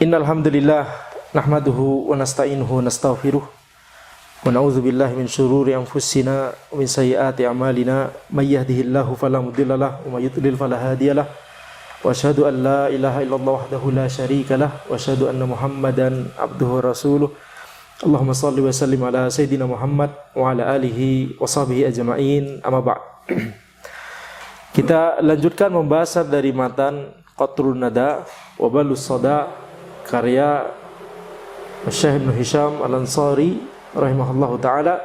Innal hamdalillah nahmaduhu wa nasta'inuhu wa nastaghfiruh wa na'udzu billahi min shururi anfusina wa min sayyiati a'malina may yahdihillahu fala mudilla lahu wa may yudlil fala hadiya lahu wa asyhadu an la ilaha illallah wahdahu la syarika lahu wa asyhadu anna Muhammadan abduhu wa rasuluh. Allahumma shalli wa sallim ala sayyidina Muhammad wa ala alihi wa sahbihi ajma'in. Amma ba'd. Kita lanjutkan pembahasan dari matan Qatrun Nada wa Balus Sada karya Syekh Ibnu Hisham Al-Ansari rahimahullahu taala,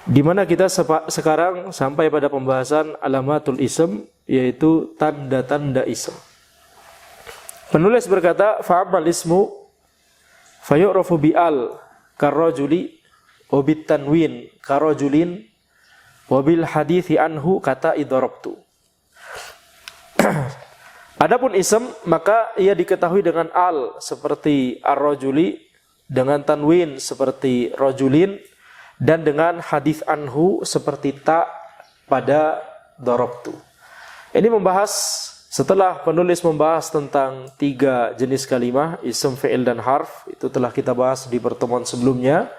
di mana kita sekarang sampai pada pembahasan alamatul ism, yaitu tanda-tanda ism. Penulis berkata, fa'amal ismu fayu'rafu bi'al karrajuli wa bitanwin karrajulin wa bil hadithi anhu kata idarabtu. Adapun ism, maka ia diketahui dengan al seperti ar-rajuli, dengan tanwin seperti rajulin, dan dengan hadith anhu seperti ta pada darabtu. Ini membahas, setelah penulis membahas tentang 3 jenis kalimah, ism, fi'il, dan harf. Itu telah kita bahas di pertemuan sebelumnya.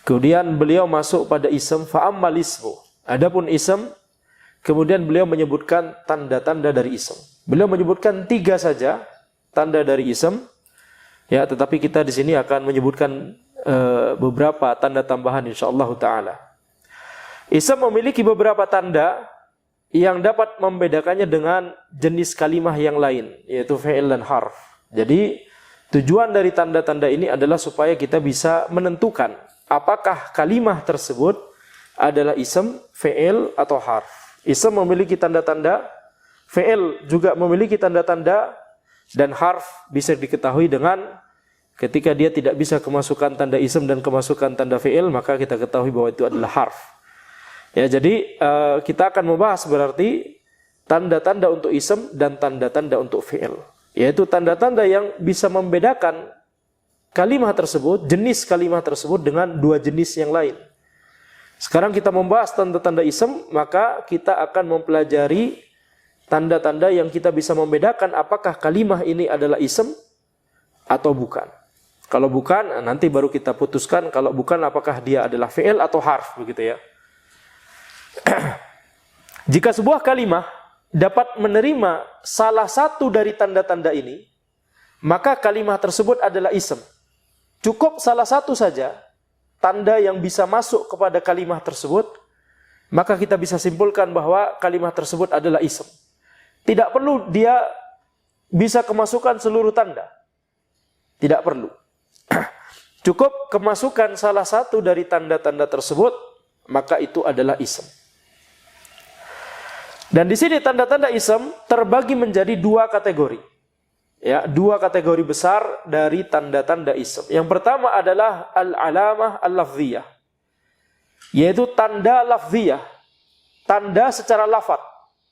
Kemudian beliau masuk pada ism, fa'ammal ismu. Adapun ism, kemudian beliau menyebutkan tanda-tanda dari ism. Beliau menyebutkan 3 saja tanda dari ism, ya, tetapi kita di sini akan menyebutkan beberapa tanda tambahan insyaallah taala. Ism memiliki beberapa tanda yang dapat membedakannya dengan jenis kalimah yang lain, yaitu fi'il dan harf. Jadi tujuan dari tanda-tanda ini adalah supaya kita bisa menentukan apakah kalimah tersebut adalah ism, fi'il, atau harf. Ism memiliki tanda-tanda, fi'il juga memiliki tanda-tanda, dan harf bisa diketahui dengan ketika dia tidak bisa kemasukan tanda ism dan kemasukan tanda fi'il, maka kita ketahui bahwa itu adalah harf. Ya, jadi kita akan membahas berarti tanda-tanda untuk ism dan tanda-tanda untuk fi'il, yaitu tanda-tanda yang bisa membedakan kalimah tersebut, jenis kalimah tersebut dengan 2 jenis yang lain. Sekarang kita membahas tanda-tanda ism, maka kita akan mempelajari tanda-tanda yang kita bisa membedakan apakah kalimah ini adalah ism atau bukan. Kalau bukan, nanti baru kita putuskan. Kalau bukan, apakah dia adalah fi'il atau harf, begitu ya. Jika sebuah kalimah dapat menerima salah satu dari tanda-tanda ini, maka kalimah tersebut adalah ism. Cukup salah satu saja tanda yang bisa masuk kepada kalimah tersebut, maka kita bisa simpulkan bahwa kalimah tersebut adalah ism. Tidak perlu dia bisa kemasukan seluruh tanda. Tidak perlu. Cukup kemasukan salah satu dari tanda-tanda tersebut, maka itu adalah ism. Dan di sini tanda-tanda ism terbagi menjadi 2 kategori. Ya, 2 kategori besar dari tanda-tanda ism. Yang pertama adalah al-alamah al-lafziyah, yaitu tanda lafziyah, tanda secara lafaz,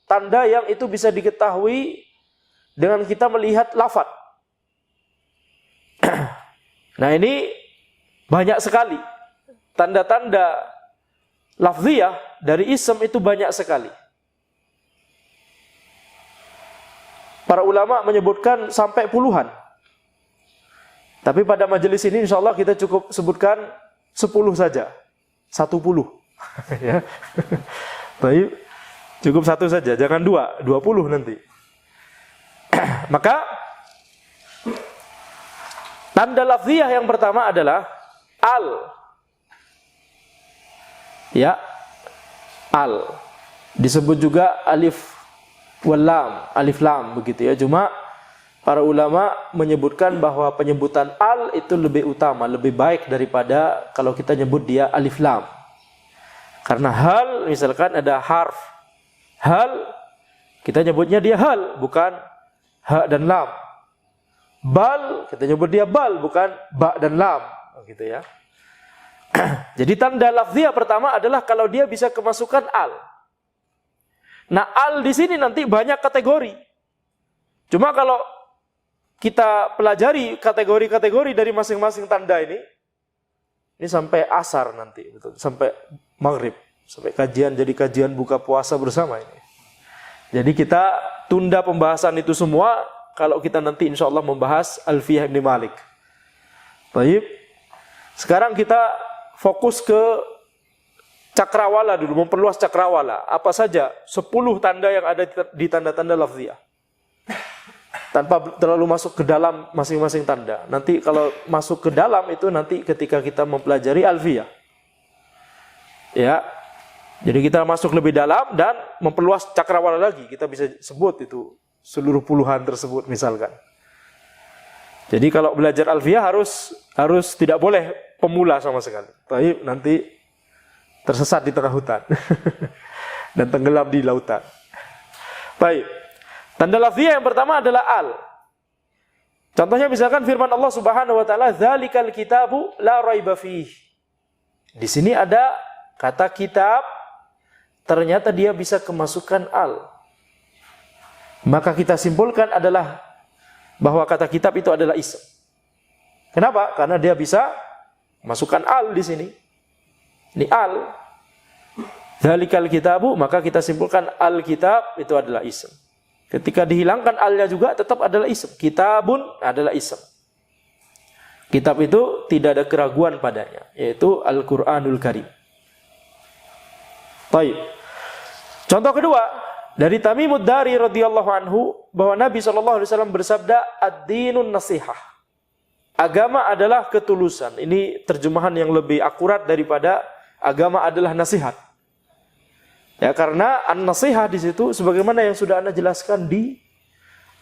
tanda yang itu bisa diketahui dengan kita melihat lafaz. Nah, ini banyak sekali tanda-tanda lafziyah dari ism, itu banyak sekali. Para ulama menyebutkan sampai puluhan. Tapi pada majelis ini insyaallah kita cukup sebutkan 10 saja. 10. Ya. Tapi cukup 1 saja, jangan 2, 20 nanti. Maka tanda lafziyah yang pertama adalah al. Ya. Al. Disebut juga alif wal lam, alif lam, begitu ya. Cuma para ulama menyebutkan bahwa penyebutan al itu lebih utama, lebih baik daripada kalau kita nyebut dia alif lam. Karena hal, misalkan ada harf hal, kita nyebutnya dia hal, bukan ha dan lam. Bal, kita nyebut dia bal, bukan ba dan lam, gitu ya. Jadi tanda lafziyah pertama adalah kalau dia bisa kemasukan al. Nah, al di sini nanti banyak kategori. Cuma kalau kita pelajari kategori-kategori dari masing-masing tanda ini sampai asar nanti, betul, sampai maghrib, sampai kajian buka puasa bersama ini. Jadi kita tunda pembahasan itu semua, kalau kita nanti insya Allah membahas Alfiyah Ibn Malik. Baik. Sekarang kita fokus ke cakrawala dulu, memperluas cakrawala. Apa saja 10 tanda yang ada di tanda-tanda lafziyah. Tanpa terlalu masuk ke dalam masing-masing tanda. Nanti kalau masuk ke dalam itu nanti ketika kita mempelajari Alfiyah. Ya. Jadi kita masuk lebih dalam dan memperluas cakrawala lagi. Kita bisa sebut itu seluruh puluhan tersebut misalkan. Jadi kalau belajar Alfiyah harus tidak boleh pemula sama sekali. Tapi nanti tersesat di tengah hutan dan tenggelam di lautan. Baik. Tanda lafziyah yang pertama adalah al. Contohnya misalkan firman Allah Subhanahu wa taala, "Dzalikal kitabu la raiba fiih." Di sini ada kata kitab, ternyata dia bisa kemasukan al. Maka kita simpulkan adalah bahwa kata kitab itu adalah ism. Kenapa? Karena dia bisa masukkan al di sini. Ini al. Dzalikal kitabu, maka kita simpulkan al-kitab itu adalah ism. Ketika dihilangkan alnya juga tetap adalah ism. Kitabun adalah ism. Kitab itu tidak ada keraguan padanya, yaitu Al-Qur'anul Karim. Baik. Contoh kedua dari Tamimud Dari radhiyallahu anhu bahwa Nabi SAW bersabda, "Ad-dinun nasihah." Agama adalah ketulusan. Ini terjemahan yang lebih akurat daripada agama adalah nasihat. Ya, karena an-nasihah di situ sebagaimana yang sudah Anda jelaskan di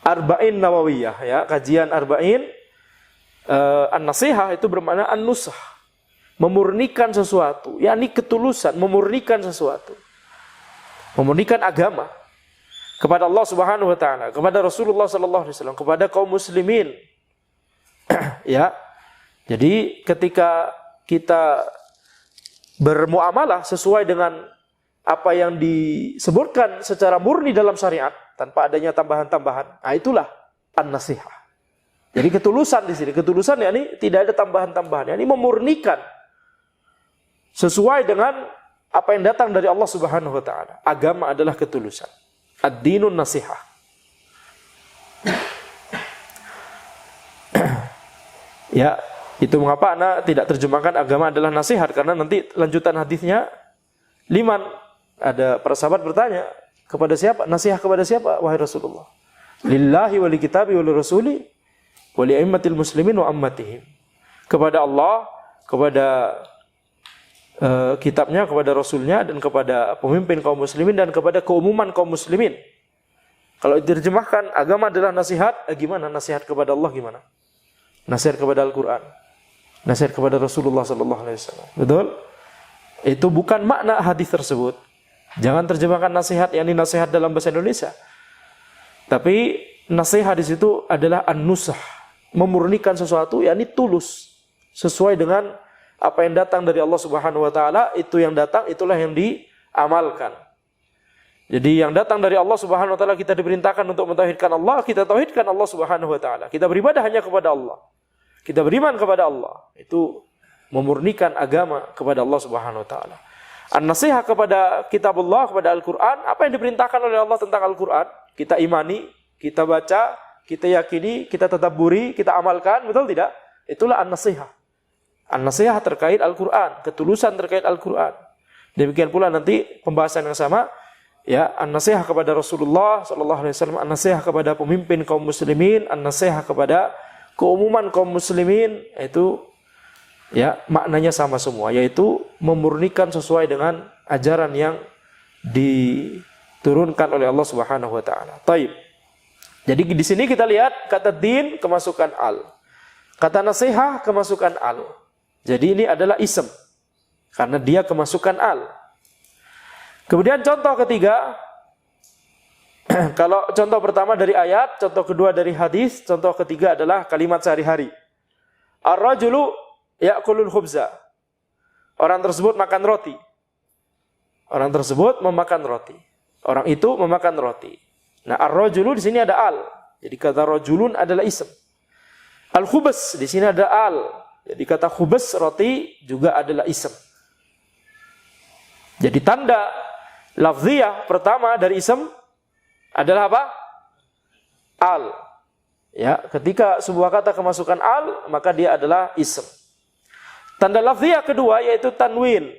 Arba'in Nawawiyah, ya, kajian Arba'in, an-nasihah itu bermakna an-nusah, memurnikan sesuatu, yakni ketulusan, memurnikan sesuatu. Memurnikan agama kepada Allah Subhanahu wa taala, kepada Rasulullah sallallahu alaihi wasallam, kepada kaum muslimin. Ya. Jadi ketika kita bermuamalah sesuai dengan apa yang disebutkan secara murni dalam syariat tanpa adanya tambahan-tambahan, nah itulah an-nasihah. Jadi ketulusan di sini, ketulusan yakni tidak ada tambahan-tambahan, yakni memurnikan sesuai dengan apa yang datang dari Allah Subhanahu wa taala. Agama adalah ketulusan. Ad-dinun nasihah. Ya, itu mengapa Anda tidak terjemahkan agama adalah nasihat, karena nanti lanjutan hadisnya liman. Ada para sahabat bertanya, kepada siapa? Nasihat kepada siapa, wahai Rasulullah? Lillahi wa li kitabi wa li rasuli wa li aimmatil muslimin wa ammatihim. Kepada Allah, kepada kitabnya, kepada rasulnya, dan kepada pemimpin kaum muslimin, dan kepada keumuman kaum muslimin. Kalau diterjemahkan agama adalah nasihat, gimana nasihat kepada Allah, gimana? Nasihat kepada Al-Quran, nasihat kepada Rasulullah sallallahu alaihi wasallam. Betul? Itu bukan makna hadis tersebut. Jangan terjemahkan nasihat yakni nasihat dalam bahasa Indonesia. Tapi nasihat di situ adalah an-nusah, memurnikan sesuatu yakni tulus, sesuai dengan apa yang datang dari Allah Subhanahu wa taala, itu yang datang itulah yang diamalkan. Jadi yang datang dari Allah Subhanahu wa taala, kita diperintahkan untuk mentauhidkan Allah, kita tauhidkan Allah Subhanahu wa taala. Kita beribadah hanya kepada Allah. Kita beriman kepada Allah. Itu memurnikan agama kepada Allah Subhanahu wa taala. An-nasihah kepada kitabullah, kepada Al-Qur'an, apa yang diperintahkan oleh Allah tentang Al-Qur'an, kita imani, kita baca, kita yakini, kita tadabburi, kita amalkan, betul tidak? Itulah an-nasihah. An-nasihah terkait Al-Qur'an, ketulusan terkait Al-Qur'an. Demikian pula nanti pembahasan yang sama, ya, an-nasihah kepada Rasulullah sallallahu alaihi wasallam, an-nasihah kepada pemimpin kaum muslimin, an-nasihah kepada keumuman kaum muslimin, itu ya maknanya sama semua, yaitu memurnikan sesuai dengan ajaran yang diturunkan oleh Allah Subhanahu wa taala. Taib. Jadi di sini kita lihat kata din kemasukan al. Kata nasihat kemasukan al. Jadi ini adalah ism karena dia kemasukan al. Kemudian contoh ketiga, kalau contoh pertama dari ayat, contoh kedua dari hadis, contoh ketiga adalah kalimat sehari-hari. Ar-rajulu ya'kulul khubza. Orang tersebut makan roti. Orang tersebut memakan roti. Orang itu memakan roti. Nah, ar-rajulu di sini ada al. Jadi kata rajulun adalah ism. Al-khubz di sini ada al. Jadi kata khubz roti juga adalah ism. Jadi tanda lafziyah pertama dari ism adalah apa? Al. Ya, ketika sebuah kata kemasukan al, maka dia adalah ism. Tanda lafziyah kedua yaitu tanwin.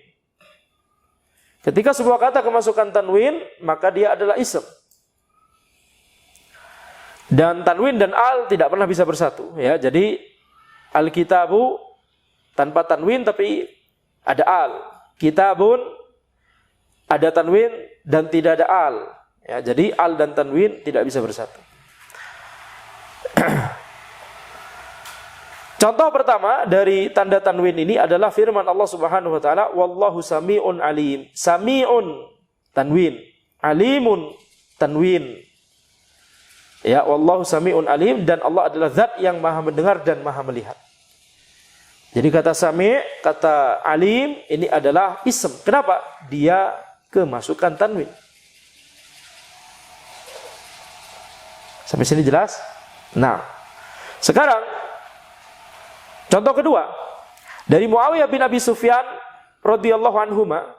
Ketika sebuah kata kemasukan tanwin, maka dia adalah ism. Dan tanwin dan al tidak pernah bisa bersatu, ya. Jadi al-kitabu tanpa tanwin tapi ada al. Kitabun ada tanwin dan tidak ada al. Ya, jadi al dan tanwin tidak bisa bersatu. Contoh pertama dari tanda tanwin ini adalah firman Allah Subhanahu wa taala, wallahu sami'un alim. Sami'un tanwin, alimun tanwin. Ya, wallahu sami'un alim, dan Allah adalah zat yang maha mendengar dan maha melihat. Jadi kata sami', kata alim ini adalah ism. Kenapa? Dia kemasukan tanwin. Sampai sini jelas? Nah, sekarang contoh kedua dari Muawiyah bin Abi Sufyan radhiyallahu anhuma,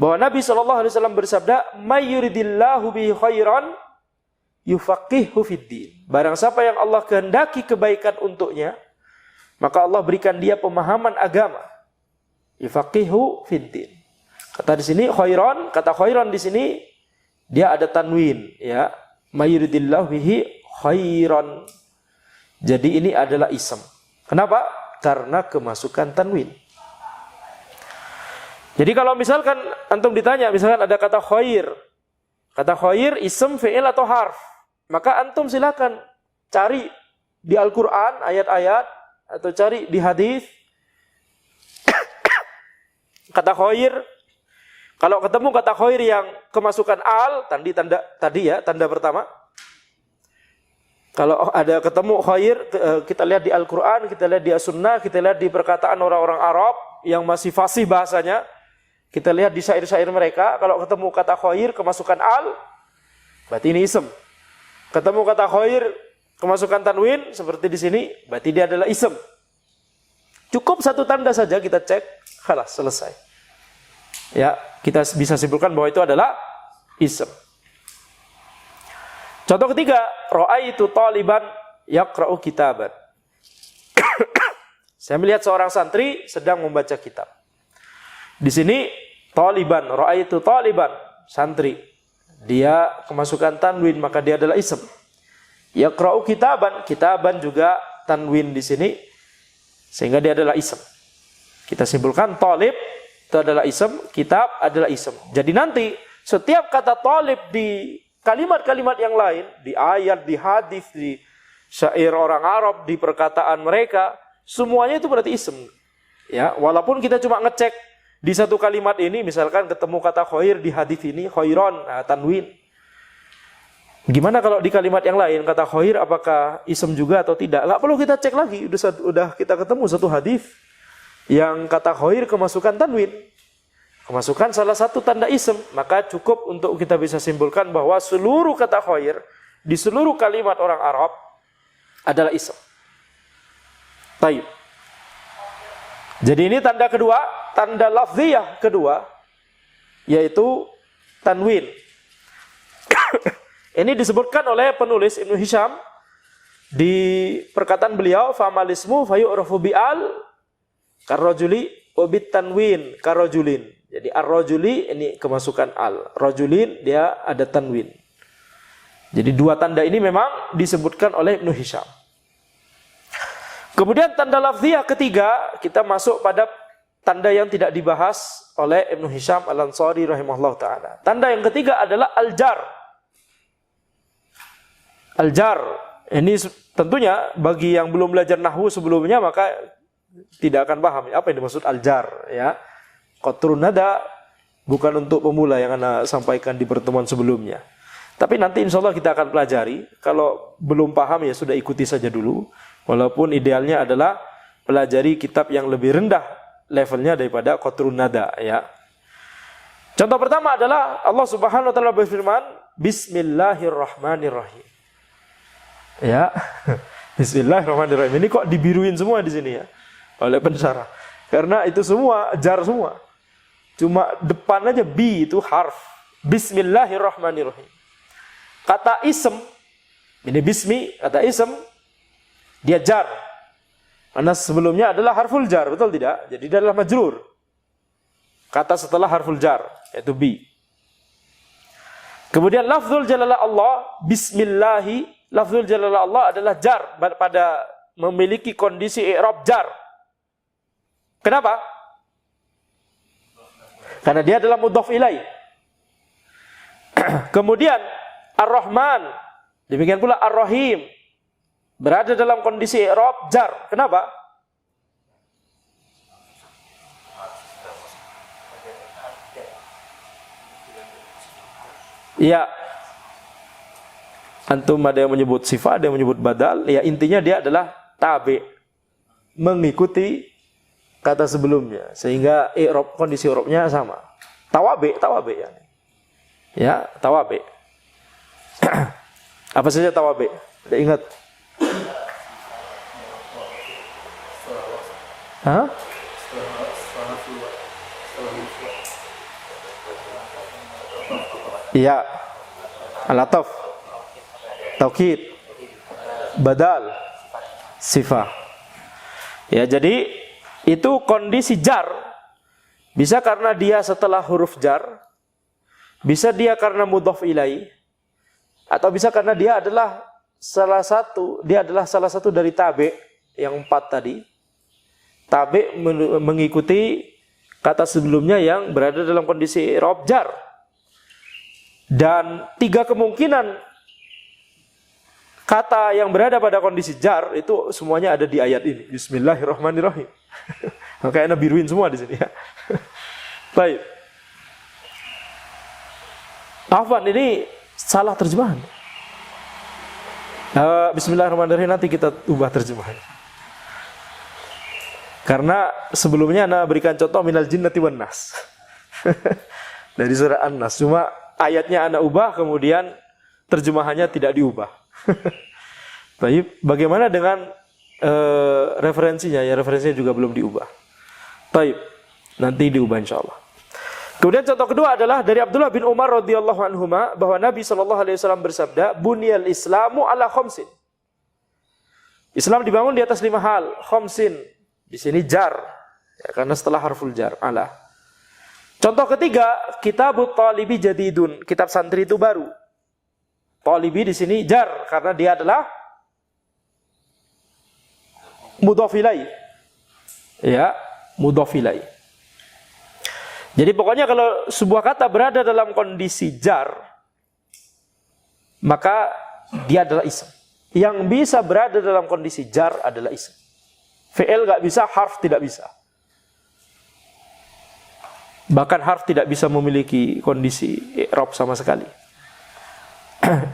bahwa Nabi SAW bersabda, "May yuridillahu bihi khairan yufaqihu fiddin." Barang siapa yang Allah kehendaki kebaikan untuknya, maka Allah berikan dia pemahaman agama. Yufaqihu fiddin. Kata di sini khairan, kata khairan di sini dia ada tanwin, ya. May yuridillahu bihi khairan. Jadi ini adalah ism. Kenapa? Karena kemasukan tanwin. Jadi kalau misalkan antum ditanya, misalkan ada kata khair. Kata khair ism, fi'il atau harf. Maka antum silakan cari di Al-Qur'an ayat-ayat atau cari di hadis kata khair. Kalau ketemu kata khair yang kemasukan al, tanda pertama. Kalau ada ketemu khair, kita lihat di Al-Quran, kita lihat di As-Sunnah, kita lihat di perkataan orang-orang Arab yang masih fasih bahasanya, kita lihat di syair-syair mereka, kalau ketemu kata khair kemasukan al, berarti ini ism. Ketemu kata khair kemasukan tanwin, seperti di sini, berarti dia adalah ism. Cukup satu tanda saja kita cek, khalas, selesai. Ya, kita bisa simpulkan bahwa itu adalah ism. Contoh ketiga, ra'aitu taliban yaqra'u kitaban. Saya melihat seorang santri sedang membaca kitab. Di sini taliban, ra'aitu taliban, santri. Dia kemasukan tanwin, maka dia adalah ism. Yaqra'u kitaban, kitaban juga tanwin di sini, sehingga dia adalah ism. Kita simpulkan talib itu adalah ism, kitab adalah ism. Jadi nanti setiap kata talib di kalimat-kalimat yang lain, di ayat, di hadis, di syair orang Arab, di perkataan mereka, semuanya itu berarti ism. Ya, walaupun kita cuma ngecek di satu kalimat ini, misalkan ketemu kata khair di hadis ini, khairon, nah, tanwin. Gimana kalau di kalimat yang lain kata khair apakah ism juga atau tidak? Nggak perlu kita cek lagi, udah kita ketemu satu hadis yang kata khair kemasukan tanwin. Kemasukan salah satu tanda ism, maka cukup untuk kita bisa simpulkan bahwa seluruh kata khair di seluruh kalimat orang Arab adalah ism. Taib. Jadi ini tanda kedua, tanda lafziyah kedua, yaitu tanwin. Ini disebutkan oleh penulis Ibnu Hisham di perkataan beliau, famalismu fayu'rafu bi'al karrajuli ubit tanwin karrajulin. Jadi ar-rajuli ini kemasukan al. Rajulin dia ada tanwin. Jadi dua tanda ini memang disebutkan oleh Ibnu Hisham. Kemudian tanda lafziyah ketiga, kita masuk pada tanda yang tidak dibahas oleh Ibnu Hisham Al-Ansari rahimahullah ta'ala. Tanda yang ketiga adalah al-jar. Al-jar. Ini tentunya bagi yang belum belajar nahwu sebelumnya maka tidak akan paham apa yang dimaksud al-jar, ya. Qatrun nada bukan untuk pemula yang Anda sampaikan di pertemuan sebelumnya. Tapi nanti insya Allah kita akan pelajari. Kalau belum paham ya sudah ikuti saja dulu. Walaupun idealnya adalah pelajari kitab yang lebih rendah levelnya daripada qatrun nada, ya. Contoh pertama adalah Allah Subhanahu wa taala berfirman, Bismillahirrahmanirrahim. Ya. Bismillahirrahmanirrahim. Ini kok dibiruin semua di sini ya oleh pensyarah. Karena itu semua jar semua. Cuma depan aja bi itu harf. Bismillahirrahmanirrahim. Kata ism, ini bismi, kata ism Dia jar. Karena sebelumnya adalah harful jar, betul tidak? Jadi dia adalah majrur. Kata setelah harful jar, yaitu bi. Kemudian lafzul jalalah Allah, bismillahi, lafzul jalalah Allah adalah jar pada memiliki kondisi i'rab jar. Kenapa? Karena dia adalah mudhaf ilaih. Kemudian Ar-Rahman, demikian pula Ar-Rahim, berada dalam kondisi i'rab jar. Kenapa? Ya, antum ada yang menyebut sifat, ada yang menyebut badal. Ya, intinya dia adalah tabi, mengikuti kata sebelumnya, sehingga i'rab, kondisi i'rabnya sama. Tawabi ya. Ya, tawabi. Apa saja tawabi? Tidak ingat? Hah? Iya. Al-ataf, taukid, badal, sifah. Ya, jadi itu kondisi jar. Bisa karena dia setelah huruf jar, bisa dia karena mudhaf ilaih, atau bisa karena dia adalah salah satu dari tabi yang 4 tadi. Tabi mengikuti kata sebelumnya yang berada dalam kondisi i'rab jar. Dan 3 kemungkinan kata yang berada pada kondisi jar itu semuanya ada di ayat ini. Bismillahirrahmanirrahim. Makanya biruin semua di sini ya. Baik. Afwan, ini salah terjemahan. Bismillahirrahmanirrahim, nanti kita ubah terjemahan. Karena sebelumnya Ana berikan contoh minal jinnati wan nas. Dari surah An-Nas. Cuma ayatnya Ana ubah, kemudian terjemahannya tidak diubah. Baik, bagaimana dengan referensinya? Ya, referensinya juga belum diubah. Baik, nanti diubah insyaallah. Kemudian contoh kedua adalah dari Abdullah bin Umar radhiyallahu anhuma bahwa Nabi SAW bersabda, "Bunyal Islamu ala khamsin." Islam dibangun di atas 5 hal. Khamsin di sini jar, ya, karena setelah harful jar ala. Contoh ketiga, Kitabut Talibi Jadidun, kitab santri itu baru. Talibi di sini jar karena dia adalah mudhaf ilaih. Ya, mudhaf ilaih. Jadi pokoknya kalau sebuah kata berada dalam kondisi jar, maka dia adalah ism. Yang bisa berada dalam kondisi jar adalah ism. Fi'il gak bisa, harf tidak bisa. Bahkan harf tidak bisa memiliki kondisi i'rab sama sekali.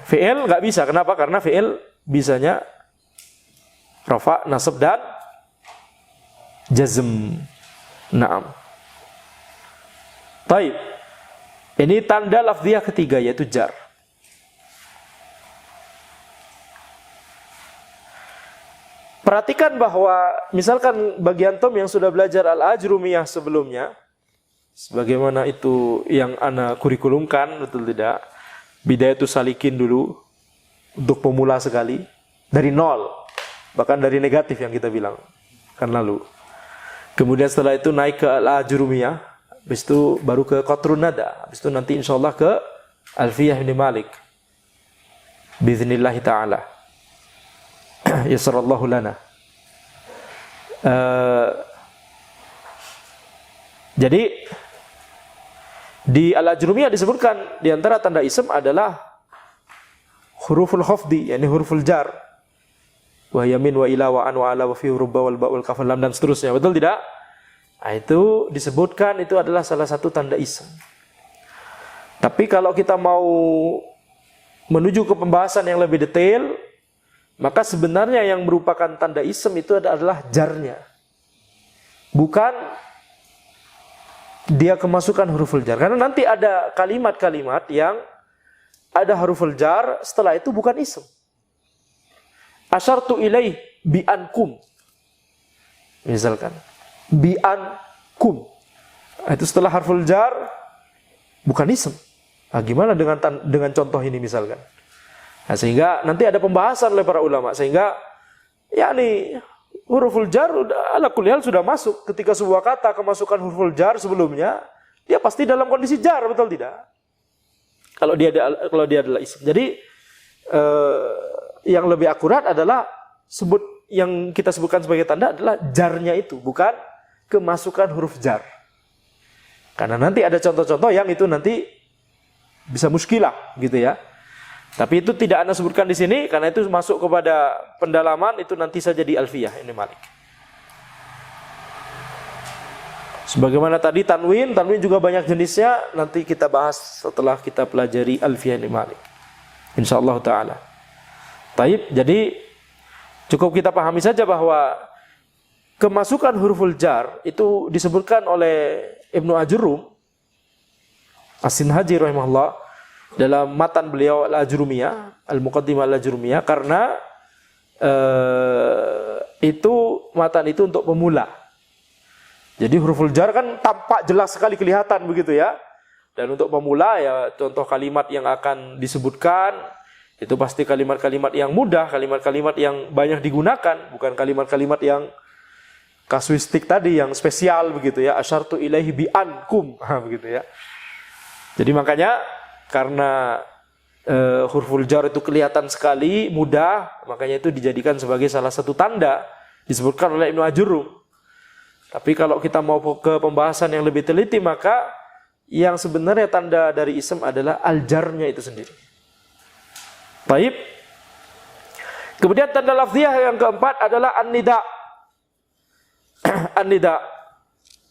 Fi'il gak bisa. Kenapa? Karena fi'il bisanya rafa, nasab, dan jazm. Naam. Baik. Ini tanda lafziyah ketiga, yaitu jar. Perhatikan bahwa misalkan bagi antum yang sudah belajar Al-Ajrumiyah sebelumnya, sebagaimana itu yang ana kurikulumkan, betul tidak? Bidayatus Salikin dulu, untuk pemula sekali, dari nol, bahkan dari negatif yang kita bilang kan lalu. Kemudian setelah itu naik ke Al-Ajrumiyah, habis itu baru ke Qatrun Nada, habis itu nanti insyaallah ke Alfiyah bin Malik. Biiznillahi ta'ala. Yasarallahu lana. Jadi di Al-Ajrumiyah disebutkan di antara tanda ism adalah huruful khafdi, yakni huruful jar. Wa yamin wa ila wa an wa ala wa fi rubba wal ba wal kaf lam dan seterusnya. Betul tidak? Nah, itu disebutkan itu adalah salah satu tanda ism. Tapi kalau kita mau menuju ke pembahasan yang lebih detail, maka sebenarnya yang merupakan tanda ism itu adalah jarnya. Bukan dia kemasukan huruful jar. Karena nanti ada kalimat-kalimat yang ada huruful jar, setelah itu bukan ism. Asyartu ilaih bi'ankum. Misalkan. Bi'ankum. Itu setelah huruful jar, bukan ism. Nah, gimana dengan contoh ini misalkan? Nah, sehingga nanti ada pembahasan oleh para ulama, sehingga yakni huruful jar ala kulli hal sudah masuk. Ketika sebuah kata kemasukan huruful jar sebelumnya, dia pasti dalam kondisi jar, betul tidak? Kalau dia adalah isim. Jadi yang lebih akurat adalah yang kita sebutkan sebagai tanda adalah jarnya itu, bukan kemasukan huruf jar. Karena nanti ada contoh-contoh yang itu nanti bisa muskilah gitu ya. Tapi itu tidak Anda sebutkan di sini karena itu masuk kepada pendalaman, itu nanti saja di Alfiyah ini Malik. Sebagaimana tadi tanwin juga banyak jenisnya, nanti kita bahas setelah kita pelajari Alfiyah ini Malik. Insyaallah taala. Baik, jadi cukup kita pahami saja bahwa kemasukan huruful jar itu disebutkan oleh Ibnu Ajurrum As-Sinhaji rahimahullah dalam matan beliau Al-Ajrumiyah, Al-Muqaddimah Al-Ajrumiyah, karena itu matan itu untuk pemula. Jadi huruful jar kan tampak jelas sekali kelihatan begitu ya. Dan untuk pemula ya contoh kalimat yang akan disebutkan itu pasti kalimat-kalimat yang mudah, kalimat-kalimat yang banyak digunakan, bukan kalimat-kalimat yang kasuistik tadi yang spesial begitu ya. Asyartu ilaihi bi ankum begitu ya. Jadi makanya karena huruful jar itu kelihatan sekali, mudah, makanya itu dijadikan sebagai salah satu tanda disebutkan oleh Ibnu Ajurrum. Tapi kalau kita mau ke pembahasan yang lebih teliti, maka yang sebenarnya tanda dari isim adalah al-jarnya itu sendiri. Baik. Kemudian tanda lafziyah yang keempat adalah an-nida. An-nida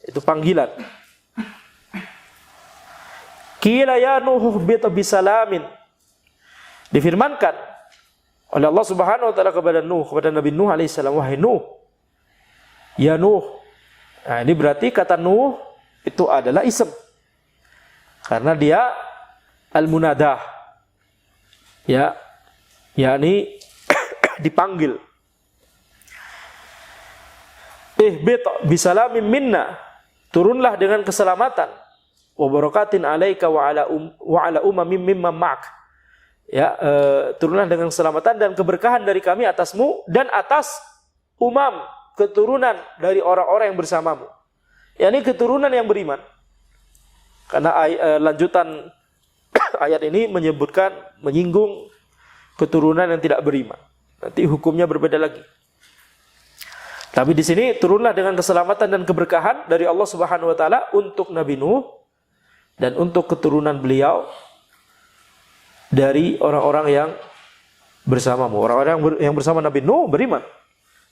itu panggilan. Qila ya Nuh bita bisalamin. Difirmankan oleh Allah Subhanahu wa taala kepada Nabi Nuh alaihi salam, wahai Nuh. Ya Nuh. Nah, ini berarti kata Nuh itu adalah isim. Karena dia al-munadah. Ya, yakni dipanggil. Bisalamin minna. Turunlah dengan keselamatan. Wa barakatin alaika wa ala umamin mimman ma'ak. Ya, turunlah dengan keselamatan dan keberkahan dari kami atasmu dan atas umam, keturunan dari orang-orang yang bersamamu. Yakni keturunan yang beriman. Karena lanjutan ayat ini menyinggung keturunan yang tidak beriman. Nanti hukumnya berbeda lagi. Tapi di sini turunlah dengan keselamatan dan keberkahan dari Allah Subhanahu wa taala untuk Nabi Nuh dan untuk keturunan beliau dari orang-orang yang bersamamu. Orang-orang yang bersama Nabi Nuh beriman.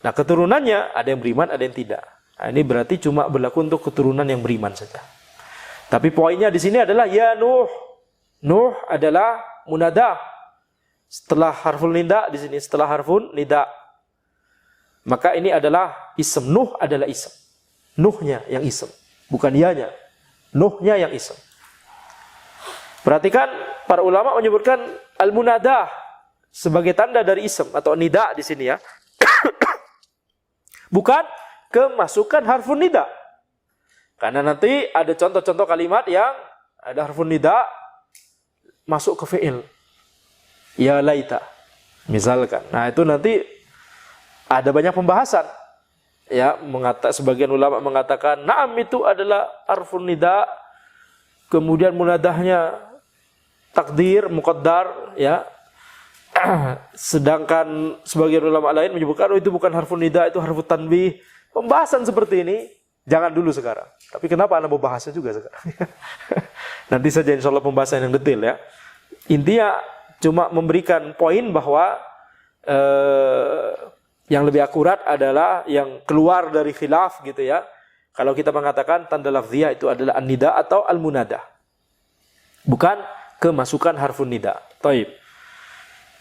Nah, keturunannya ada yang beriman, ada yang tidak. Nah, ini berarti cuma berlaku untuk keturunan yang beriman saja. Tapi poinnya di sini adalah ya Nuh. Nuh adalah munadah. Setelah harful nida di sini, setelah harful nida. Maka ini adalah isim. Nuh adalah isim. Nuhnya yang isim, bukan ianya. Nuhnya yang isim. Perhatikan para ulama menyebutkan al-munadah sebagai tanda dari isim atau nida di sini ya. Bukan kemasukan harfun nida. Karena nanti ada contoh-contoh kalimat yang ada harfun nida masuk ke fi'il. Ya laita. Misalkan. Nah, itu nanti ada banyak pembahasan. Ya, sebagian ulama mengatakan na'am itu adalah harfun nida. Kemudian munadahnya takdir, muqaddar, ya. Sedangkan sebagian ulama lain menyebutkan itu bukan harfun nida, itu harfun tanbih. Pembahasan seperti ini jangan dulu sekarang. Tapi kenapa Anda mau bahasnya juga sekarang? Nanti saja insyaallah pembahasan yang detail ya. Intinya cuma memberikan poin bahwa yang lebih akurat adalah yang keluar dari khilaf gitu ya. Kalau kita mengatakan tanda lafziyah itu adalah an-nida atau al-munadah. Bukan kemasukan harfun nida. Taib.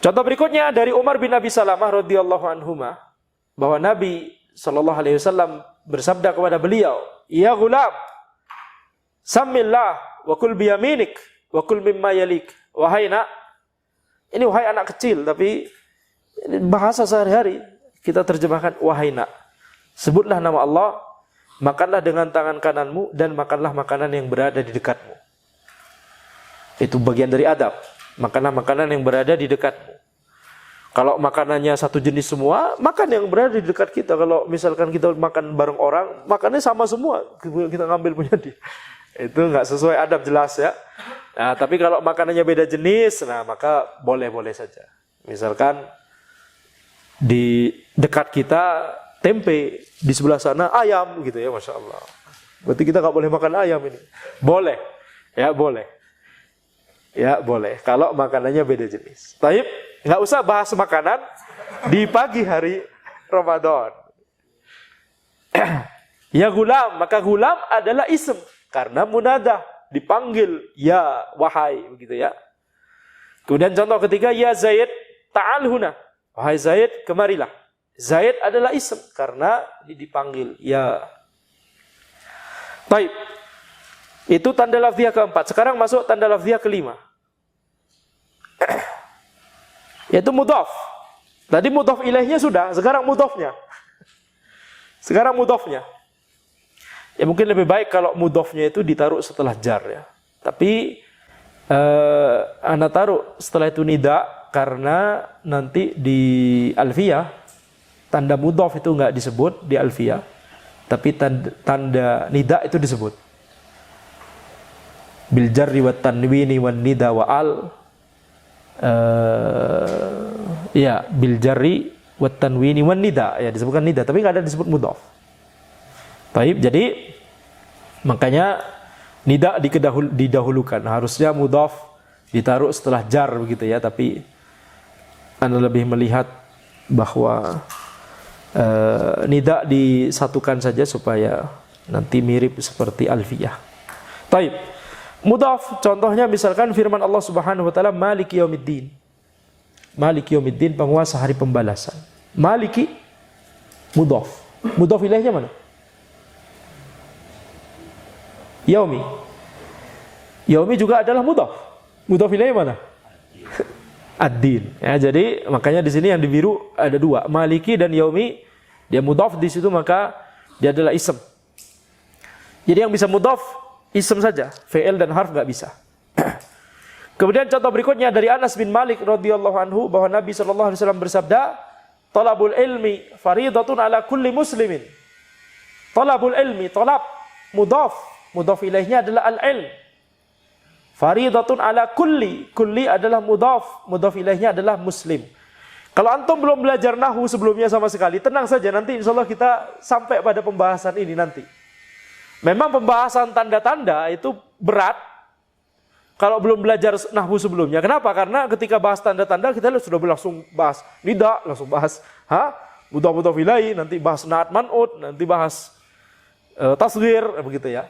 Contoh berikutnya dari Umar bin Abi Salamah radhiyallahu anhuma bahwa Nabi sallallahu alaihi wasallam bersabda kepada beliau, "Ya gulam, samillah wa kul bi yaminik wa kul mimma yalik." Wahai nak, ini wahai anak kecil tapi bahasa sehari-hari kita terjemahkan wahai nak. Sebutlah nama Allah, makanlah dengan tangan kananmu dan makanlah makanan yang berada di dekatmu. Itu bagian dari adab. Makanlah makanan yang berada di dekatmu. Kalau makanannya satu jenis semua, makan yang berada di dekat kita. Kalau misalkan kita makan bareng orang, makannya sama semua, kita ngambil punya dia. Itu nggak sesuai adab, jelas ya. Nah, tapi kalau makanannya beda jenis, nah maka boleh-boleh saja. Misalkan di dekat kita tempe, di sebelah sana ayam gitu ya, Masya Allah. Berarti kita nggak boleh makan ayam ini. Boleh, ya boleh. Ya boleh, kalau makanannya beda jenis. Taib, nggak usah bahas makanan di pagi hari Ramadan. Ya gulam, maka gulam adalah ism. Karena munadah, dipanggil, ya wahai, begitu ya. Kemudian contoh ketiga, ya Zaid, ta'al huna. Wahai Zaid, kemarilah. Zaid adalah ism, karena dipanggil, ya. Taib. Itu tanda lafziyah keempat. Sekarang masuk tanda lafziyah kelima. Yaitu mudhaf. Tadi mudhaf ilaihnya sudah, sekarang mudhafnya. Sekarang mudhafnya. Ya mungkin lebih baik kalau mudhafnya itu ditaruh setelah jar ya. Tapi ana taruh setelah itu nida karena nanti di alfiyah tanda mudhaf itu enggak disebut di alfiyah, tapi tanda nida itu disebut. Bil jarri wat tanwini wan nida wa al. Ya, bil jarri wat tanwini wan nida, ya disebutkan nida tapi enggak ada disebut mudhaf. Baik, jadi makanya nida didahulukan. Harusnya mudhaf ditaruh setelah jar begitu ya, tapi Anda lebih melihat bahwa nida disatukan saja supaya nanti mirip seperti alfiyah. Baik. Mudhaf contohnya misalkan firman Allah Subhanahu wa taala Maliki yaumiddin. Maliki yaumiddin, penguasa hari pembalasan. Maliki mudhaf. Mudhaf ilaihnya mana? Yaumi. Yaumi juga adalah mudhaf. Mudhaf ilaih mana? Ad-din. Ya, jadi makanya di sini yang di biru ada dua, Maliki dan Yaumi. Dia mudhaf di situ maka dia adalah ism. Jadi yang bisa mudhaf ism saja, fi'il dan harf enggak bisa. Kemudian contoh berikutnya dari Anas bin Malik radhiyallahu anhu bahwa Nabi sallallahu alaihi wasallam bersabda, "Talabul ilmi fariidatun ala kulli muslimin." Talabul ilmi, talab mudhaf. Mudhaf ilaihnya adalah al-ilm. Faridatun ala kulli. Kulli adalah mudhaf. Mudhaf ilaihnya adalah muslim. Kalau antum belum belajar nahwu sebelumnya sama sekali, tenang saja, nanti insya Allah kita sampai pada pembahasan ini nanti. Memang pembahasan tanda-tanda itu berat kalau belum belajar nahwu sebelumnya. Kenapa? Karena ketika bahas tanda-tanda kita sudah langsung bahas nida, langsung bahas mudhaf ilaih, nanti bahas naat man'ut, nanti bahas tasghir, begitu ya.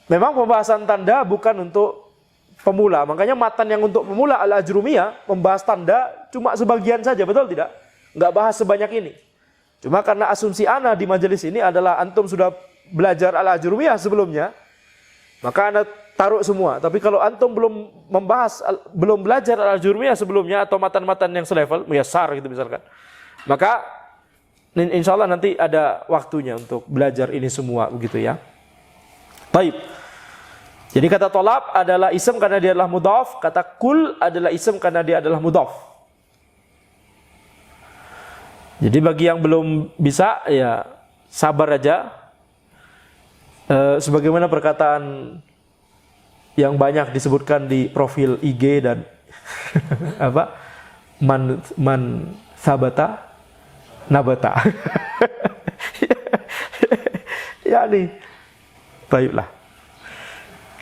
Memang pembahasan tanda bukan untuk pemula. Makanya matan yang untuk pemula Al-Ajrumiyah membahas tanda cuma sebagian saja, betul tidak? Enggak bahas sebanyak ini. Cuma karena asumsi ana di majelis ini adalah antum sudah belajar Al-Ajrumiyah sebelumnya, maka ana taruh semua. Tapi kalau antum belum belajar Al-Ajrumiyah sebelumnya atau matan-matan yang selevel, muyassar gitu misalkan, maka insya Allah nanti ada waktunya untuk belajar ini semua, begitu ya. Baik. Jadi kata tolab adalah ism karena dia adalah mudhaf, kata kul adalah ism karena dia adalah mudhaf. Jadi bagi yang belum bisa ya sabar aja. Sebagaimana perkataan yang banyak disebutkan di profil IG dan apa? Man sabata nabata. Ya nih. Baiklah.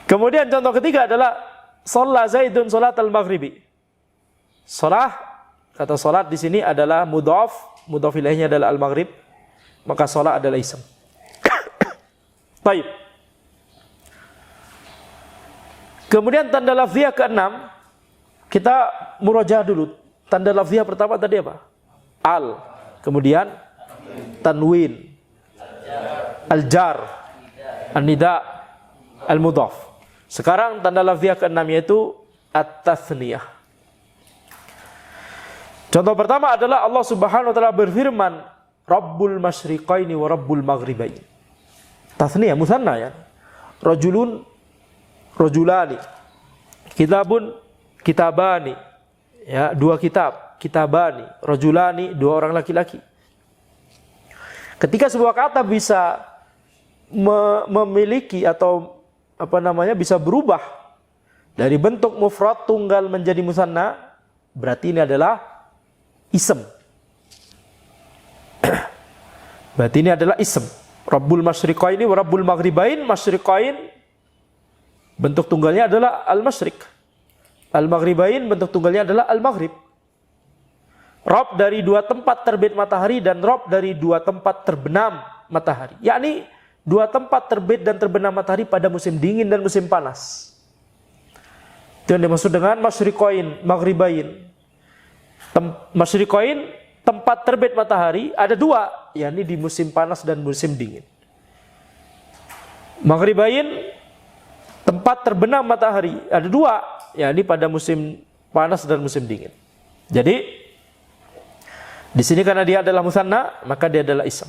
Kemudian contoh ketiga adalah shalla Zaidun sholatal maghribi. Shalah, kata salat di sini adalah mudhaf, mudhaf ilaihnya adalah al-maghrib, maka shalah adalah ism. Baik. Kemudian tanda lafziyah keenam, kita murajaah dulu. Tanda lafziyah pertama tadi apa? Al. Kemudian tanwin, al-jar, an-nida, al-mudhaf. Sekarang tanda lafziyah keenam yaitu at-tathniyah. Contoh pertama adalah Allah Subhanahu wa taala berfirman, Rabbul masyriqaini wa Rabbul maghribaini. Tathniyah musanna ya. Rajulun, rajulani. Kitabun, kitabani. Ya, dua kitab. kitabani, rajulani, dua orang laki-laki. Ketika sebuah kata bisa memiliki atau bisa berubah dari bentuk mufrad tunggal menjadi musanna, berarti ini adalah ism. Berarti ini adalah ism. Rabbul masyriqaini wa rabbul maghribain. Masyriqain bentuk tunggalnya adalah al-masyriq. Al-maghribain bentuk tunggalnya adalah al-maghrib. Rabb dari dua tempat terbit matahari dan Rabb dari dua tempat terbenam matahari. Yakni dua tempat terbit dan terbenam matahari pada musim dingin dan musim panas. Itu yang dimaksud dengan masyriqain, maghribain. Masyriqain, tempat terbit matahari ada dua, yakni di musim panas dan musim dingin. Maghribain, tempat terbenam matahari ada dua, yakni pada musim panas dan musim dingin. Jadi di sini karena dia adalah musanna, maka dia adalah ism.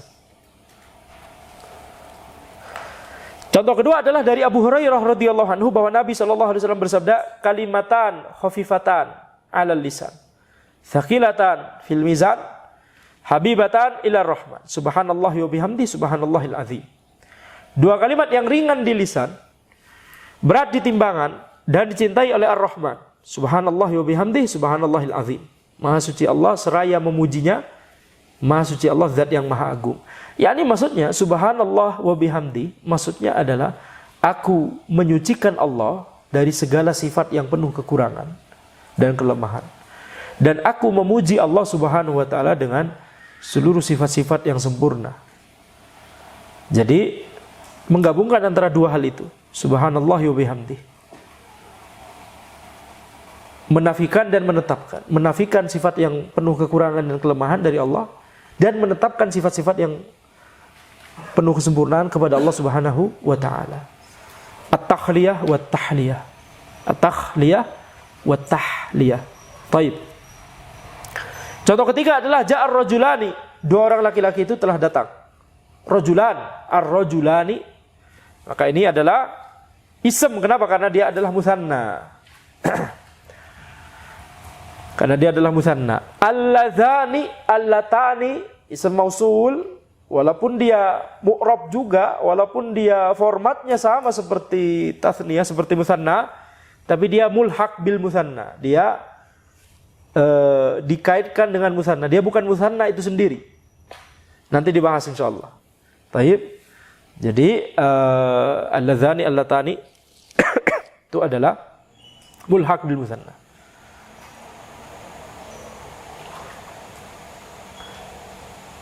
Contoh kedua adalah dari Abu Hurairah radhiyallahu anhu bahwa Nabi sallallahu alaihi wasallam bersabda, kalimatan khafifatan 'alal lisan, thaqilatan fil mizan, habibatan ila rahman, subhanallahi wa bihamdi, subhanallahil azim. Dua kalimat yang ringan di lisan, berat di timbangan dan dicintai oleh Ar-Rahman. Subhanallahi wa bihamdi, subhanallahil azim. Maha suci Allah seraya memujinya, maha suci Allah zat yang maha agung. Yakni maksudnya subhanallah wa bihamdi, maksudnya adalah aku menyucikan Allah dari segala sifat yang penuh kekurangan dan kelemahan. Dan aku memuji Allah Subhanahu wa taala dengan seluruh sifat-sifat yang sempurna. Jadi menggabungkan antara dua hal itu, subhanallah wa bihamdi. Menafikan dan menetapkan. Menafikan sifat yang penuh kekurangan dan kelemahan dari Allah, dan menetapkan sifat-sifat yang penuh kesempurnaan kepada Allah Subhanahu wa taala. At-takhliyah wa tahliyah. At-takhliyah wa tahliyah. Baik. Contoh ketiga adalah ja'ar rajulani. Dua orang laki-laki itu telah datang. Rajulan, ar-rajulani. Maka ini adalah ism. Kenapa? Karena dia adalah musanna. Karena dia adalah musanna. Alladzani, allatani, ism mausul, walaupun dia mu'rab juga, walaupun dia formatnya sama seperti tasniyah, seperti musanna, tapi dia mulhaq bil musanna. Dia dikaitkan dengan musanna. Dia bukan musanna itu sendiri. Nanti dibahas insyaallah. Baik. Jadi alladzani, allatani itu adalah mulhaq bil musanna.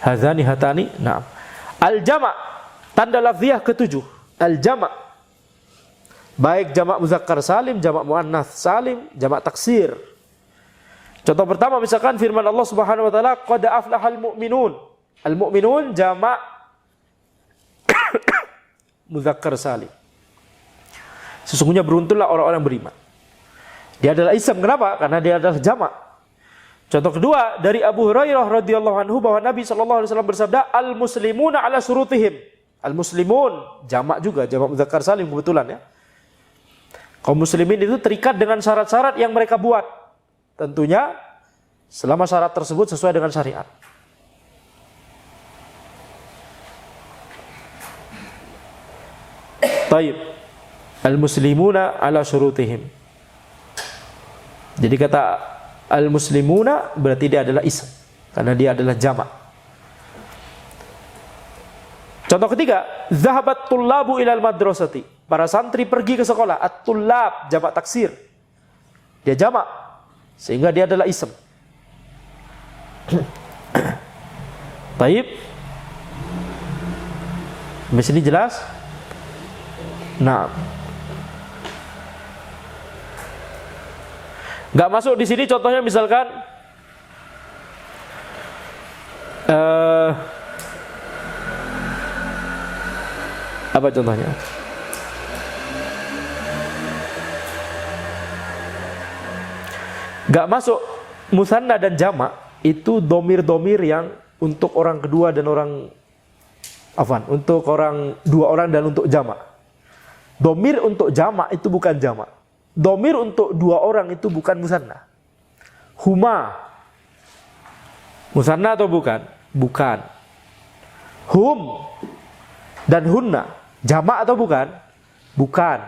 Hazani hatani, na'am. Al-jama', tanda lafziyah ketujuh. Al-jama', baik jamak muzakkar salim, jamak muannats salim, jamak taksir. Contoh pertama misalkan firman Allah Subhanahu wa taala, qad aflahal mu'minun. Al-mu'minun jamak muzakkar salim. Sesungguhnya beruntunglah orang-orang beriman. Dia adalah ism, kenapa? Karena dia adalah jamak. Contoh kedua dari Abu Hurairah radhiyallahu anhu bahwa Nabi sallallahu alaihi wasallam bersabda, al-muslimuna ala syurutihim. Al-muslimun jamak juga, jamak muzakkar salim kebetulan ya. Kaum muslimin itu terikat dengan syarat-syarat yang mereka buat. Tentunya selama syarat tersebut sesuai dengan syariat. Taib. Al-muslimuna ala syurutihim. Jadi kata al-muslimuna berarti dia adalah ism, karena dia adalah jamak. Contoh ketiga, zahabat tullabu ilal madrasati. Para santri pergi ke sekolah. At-tullab jamak taksir. Dia jamak sehingga dia adalah ism. Taib. Di sini jelas? Nah. Gak masuk di sini contohnya misalkan apa contohnya? Gak masuk musanna dan jamak itu domir-domir yang untuk orang kedua dan orang untuk orang dua orang dan untuk jamak. Domir untuk jamak itu bukan jamak. Domir untuk dua orang itu bukan musanna. Huma Musanna atau bukan? Bukan. Hum dan hunna jamak atau bukan? Bukan.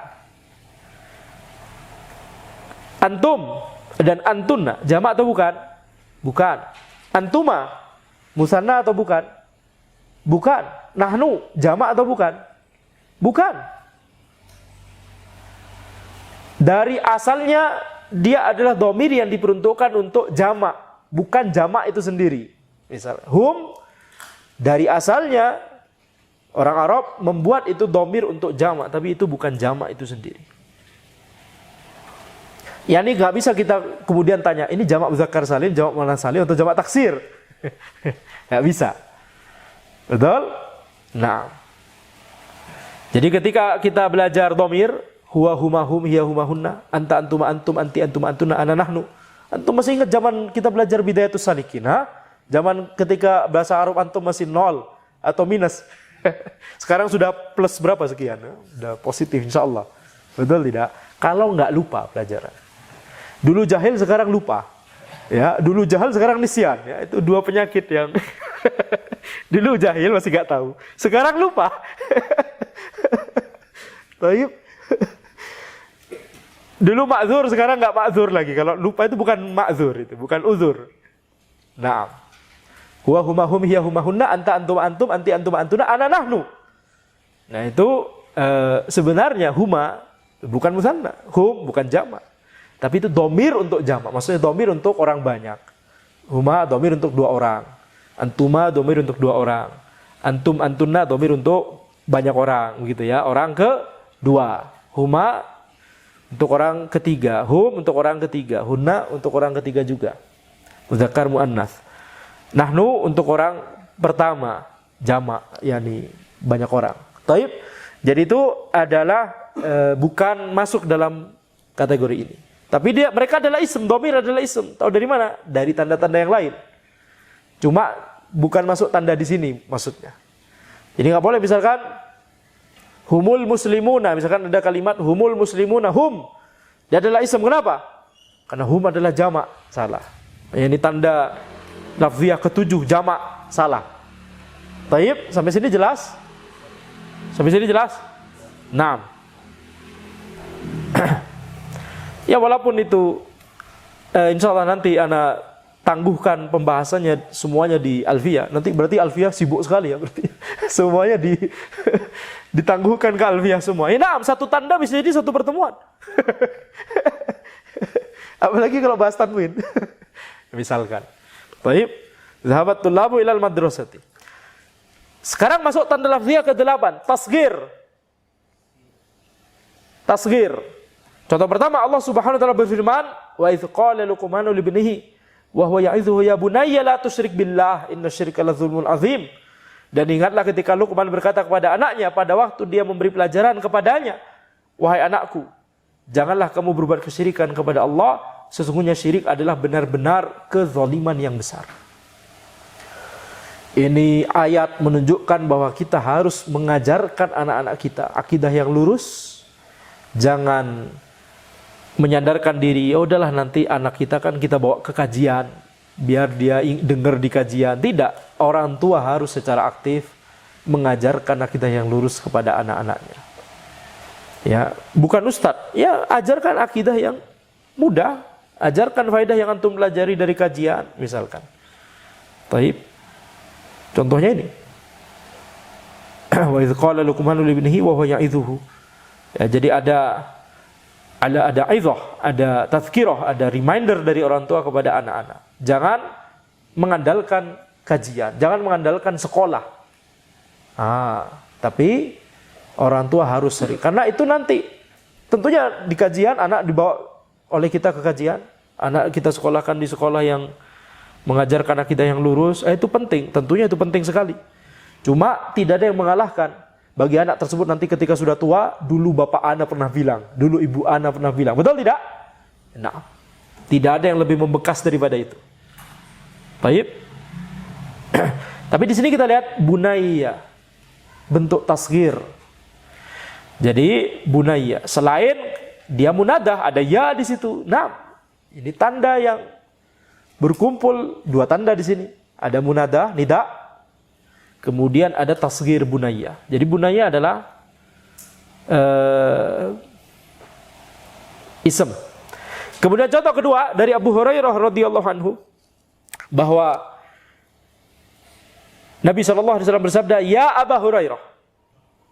Antum dan antunna jamak atau bukan? Bukan. Antuma musanna atau bukan? Bukan. Nahnu jamak atau bukan? Bukan. Dari asalnya dia adalah dhamir yang diperuntukkan untuk jamak, bukan jamak itu sendiri. Misal hum, dari asalnya orang Arab membuat itu dhamir untuk jamak, tapi itu bukan jamak itu sendiri. Ya ini nggak bisa kita kemudian tanya, ini jamak muzakkar salim, jamak muannas salim atau jamak taksir? Nggak bisa. Betul? Nah. Jadi ketika kita belajar dhamir, huwa huma hum hiya huma hunna, anta antuma antum anti antuma antuna ana nahnu. Antum masih ingat zaman kita belajar bidayatus salikin, ha? Zaman ketika bahasa Arab antum masih nol atau minus. Sekarang sudah plus berapa sekian? Sudah positif insyaallah. Betul tidak? Kalau nggak lupa pelajaran. Dulu jahil sekarang lupa. Ya, dulu jahil sekarang nisyan, ya. Itu dua penyakit yang dulu jahil masih nggak tahu. Sekarang lupa. Taib. Dulu ma'zur, sekarang nggak ma'zur lagi. Kalau lupa itu bukan ma'zur, itu bukan uzur. Naam. Huwa huma hum hiya huma hunna, anta antum antum anti antum antuna ana nahnu. Nah itu sebenarnya huma bukan musanna, hum bukan jamak. Tapi itu dhamir untuk jamak. Maksudnya dhamir untuk orang banyak. Huma dhamir untuk 2 orang. Antuma dhamir untuk 2 orang. Antum antunna dhamir untuk banyak orang, begitu ya. Orang kedua. Huma untuk orang ketiga, hum untuk orang ketiga, hunna untuk orang ketiga juga. Muzakkar muannas. Nahnu untuk orang pertama, jamak, yakni banyak orang. Taib. Jadi itu adalah bukan masuk dalam kategori ini. Tapi mereka adalah ism, dhamir adalah ism. Tahu dari mana? Dari tanda-tanda yang lain. Cuma bukan masuk tanda di sini maksudnya. Jadi nggak boleh misalkan humul muslimuna, misalkan ada kalimat humul muslimuna, hum. Dia adalah ism, kenapa? Karena hum adalah jamak, salah. Ini tanda lafziyah ke-7, jamak, salah. Taib, sampai sini jelas? Sampai sini jelas? 6. Ya walaupun itu insya Allah nanti anak tangguhkan pembahasannya semuanya di Alfiyah. Nanti berarti Alfiyah sibuk sekali ya berarti. Semuanya ditangguhkan ke Alfiyah semua. Nah, satu tanda bisa jadi satu pertemuan. Apalagi kalau bahas tanwin. Misalkan. Baik. Zahabat tullabu ilal madrasati. Sekarang masuk tanda lafziyah ke-8, tasghir. Tasghir. Contoh pertama Allah Subhanahu wa taala berfirman, wa idz qala luqmanu li ibnihi wa huwa ya'idhuhu ya bunayya la tusyrik billah innasyirka ladzulmun azim. Dan ingatlah ketika Luqman berkata kepada anaknya pada waktu dia memberi pelajaran kepadanya, wahai anakku, janganlah kamu berbuat kesyirikan kepada Allah, sesungguhnya syirik adalah benar-benar kezaliman yang besar. Ini ayat menunjukkan bahwa kita harus mengajarkan anak-anak kita akidah yang lurus. Jangan menyandarkan diri, ya udahlah nanti anak kita kan kita bawa ke kajian, biar dia dengar di kajian. Tidak, orang tua harus secara aktif mengajarkan akidah yang lurus kepada anak-anaknya. Ya, bukan ustadz, ya ajarkan akidah yang mudah, ajarkan faedah yang antum pelajari dari kajian, misalkan. Baik. Contohnya ini. Wa idz qala luqmanu li ibnihi wa huwa ya'idhuhu. Ya, jadi ada aizah, ada tazkirah, ada reminder dari orang tua kepada anak-anak. Jangan mengandalkan kajian, jangan mengandalkan sekolah. Tapi orang tua harus sering. Karena itu nanti tentunya di kajian anak dibawa oleh kita ke kajian, anak kita sekolahkan di sekolah yang mengajarkan akidah yang lurus, itu penting, tentunya itu penting sekali. Cuma tidak ada yang mengalahkan bagi anak tersebut nanti ketika sudah tua, dulu bapak ana pernah bilang, dulu ibu ana pernah bilang. Betul tidak? Nah, tidak ada yang lebih membekas daripada itu. Baik. Tapi di sini kita lihat bunayya, bentuk tasghir. Jadi bunayya, selain dia munadah, ada ya di situ. Nah, ini tanda yang berkumpul, 2 tanda di sini. ada munada, nida, kemudian ada tasghir bunayya. Jadi bunayya adalah ism. Kemudian contoh kedua dari Abu Hurairah radhiyallahu anhu bahwa Nabi SAW bersabda, "Ya Abu Hurairah,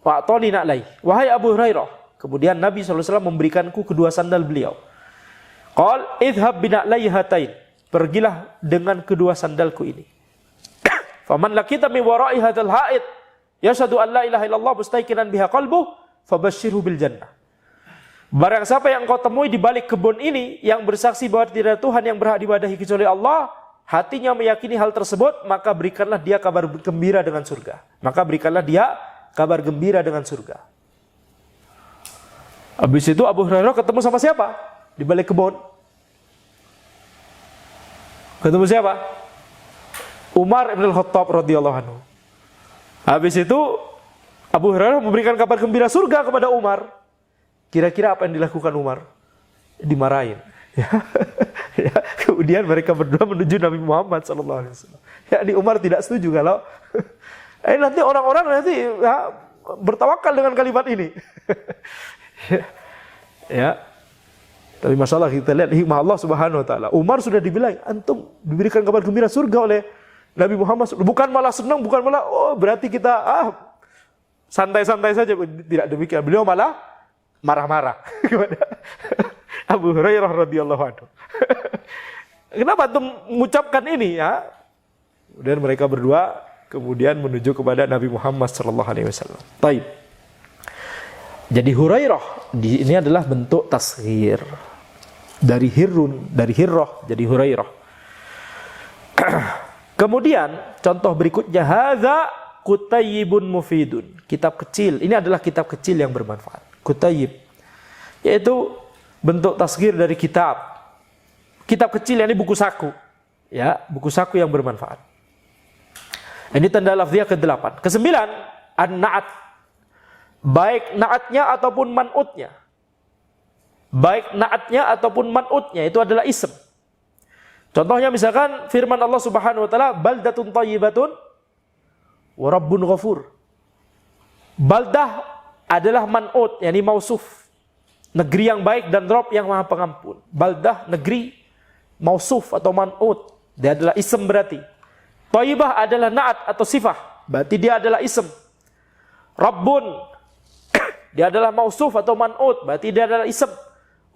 wa'tani na'lai." Wahai Abu Hurairah. Kemudian Nabi SAW memberikanku kedua sandal beliau. Qal idhhab bina'lai hatain. Pergilah dengan kedua sandalku ini. Faman lakita min wara'i hadzal ha'id yashhadu an la ilaha illallah mustayqinan biha qalbuh fabashshirhu bil jannah. Barang siapa yang kau temui di balik kebun ini yang bersaksi bahwa tidak ada Tuhan yang berhak diibadahi kecuali Allah, hatinya meyakini hal tersebut, maka berikanlah dia kabar gembira dengan surga. Maka berikanlah dia kabar gembira dengan surga. Habis itu Abu Hurairah ketemu sama siapa? Di balik kebun. Ketemu siapa? Umar ibn al-Khattab radhiyallahu anhu. Habis itu Abu Hurairah memberikan kabar gembira surga kepada Umar. Kira-kira apa yang dilakukan Umar? Dimarahin. Ya, kemudian mereka berdua menuju Nabi Muhammad SAW. Ya, di Umar tidak setuju kalau nanti orang-orang nanti ya, bertawakal dengan kalimat ini. Ya. Tapi masalah kita lihat hikmah Allah Subhanahu wa taala. Umar sudah dibilang antum diberikan kabar gembira surga oleh Nabi Muhammad, bukan malah senang, bukan malah berarti kita santai-santai saja. Tidak demikian. Beliau malah marah-marah kepada Abu Hurairah radhiyallahu anhu. Kenapa antum mengucapkan ini ya? Kemudian mereka berdua kemudian menuju kepada Nabi Muhammad sallallahu alaihi wasallam. Baik. Jadi Hurairah ini adalah bentuk tasghir dari hirrun, dari hirrah jadi Hurairah. Kemudian contoh berikutnya hadza kutayyibun mufidun. Kitab kecil. Ini adalah kitab kecil yang bermanfaat. Kutayyib yaitu bentuk tasghir dari kitab. Kitab kecil ini buku saku. Ya, buku saku yang bermanfaat. Ini tanda lafziyah ke-8. Ke-9 an-na'at. Baik naatnya ataupun man'utnya. Baik naatnya ataupun man'utnya itu adalah ism. Contohnya misalkan firman Allah Subhanahu wa taala baldatun thayyibatun wa rabbun ghafur. Baldah adalah man'ut, yakni mausuf. Negeri yang baik dan Rabb yang Maha Pengampun. Baldah negeri mausuf atau man'ut. Dia adalah ism berarti. Thayyibah adalah naat atau sifah, berarti dia adalah ism. Rabbun dia adalah mausuf atau man'ut, berarti dia adalah ism.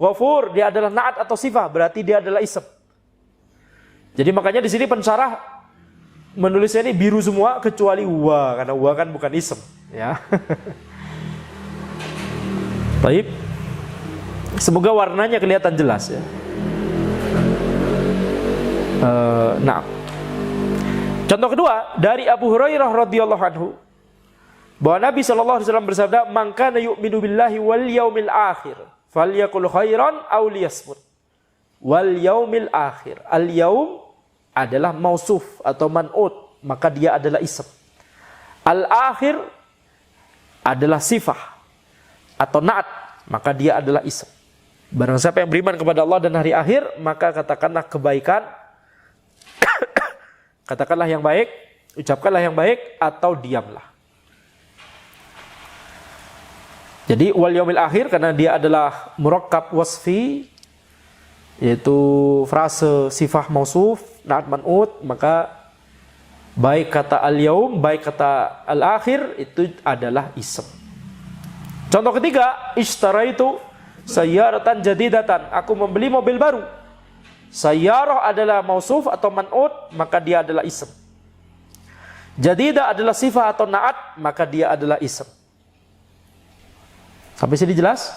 Ghafur, dia adalah naat atau sifah, berarti dia adalah ism. Jadi makanya di sini pensyarah menulisnya ini biru semua kecuali wa, karena wa kan bukan ism, ya. Baik. Semoga warnanya kelihatan jelas ya. Nah. Contoh kedua dari Abu Hurairah radhiyallahu anhu bahwa Nabi SAW bersabda, "Man kana yu'minu billahi wal yaumil akhir, falyaqul khairan aw liyasmut." Wal yaumil akhir. Al yaum adalah mausuf atau man'ut, maka dia adalah ism. Al akhir adalah sifah atau naat, maka dia adalah ism. Barang siapa yang beriman kepada Allah dan hari akhir, maka katakanlah kebaikan, katakanlah yang baik, ucapkanlah yang baik, atau diamlah. Jadi wal yaumil akhir karena dia adalah murakkab wasfi, yaitu frase sifah mausuf, naat man'ut, maka baik kata al-yaum, baik kata al-akhir itu adalah ism. Contoh ketiga, ishtaraitu sayyaratan jadidatan. Aku membeli mobil baru. Sayyarah adalah mausuf atau man'ut, maka dia adalah ism. Jadidah adalah sifah atau naat, maka dia adalah ism. Sampai sini jelas?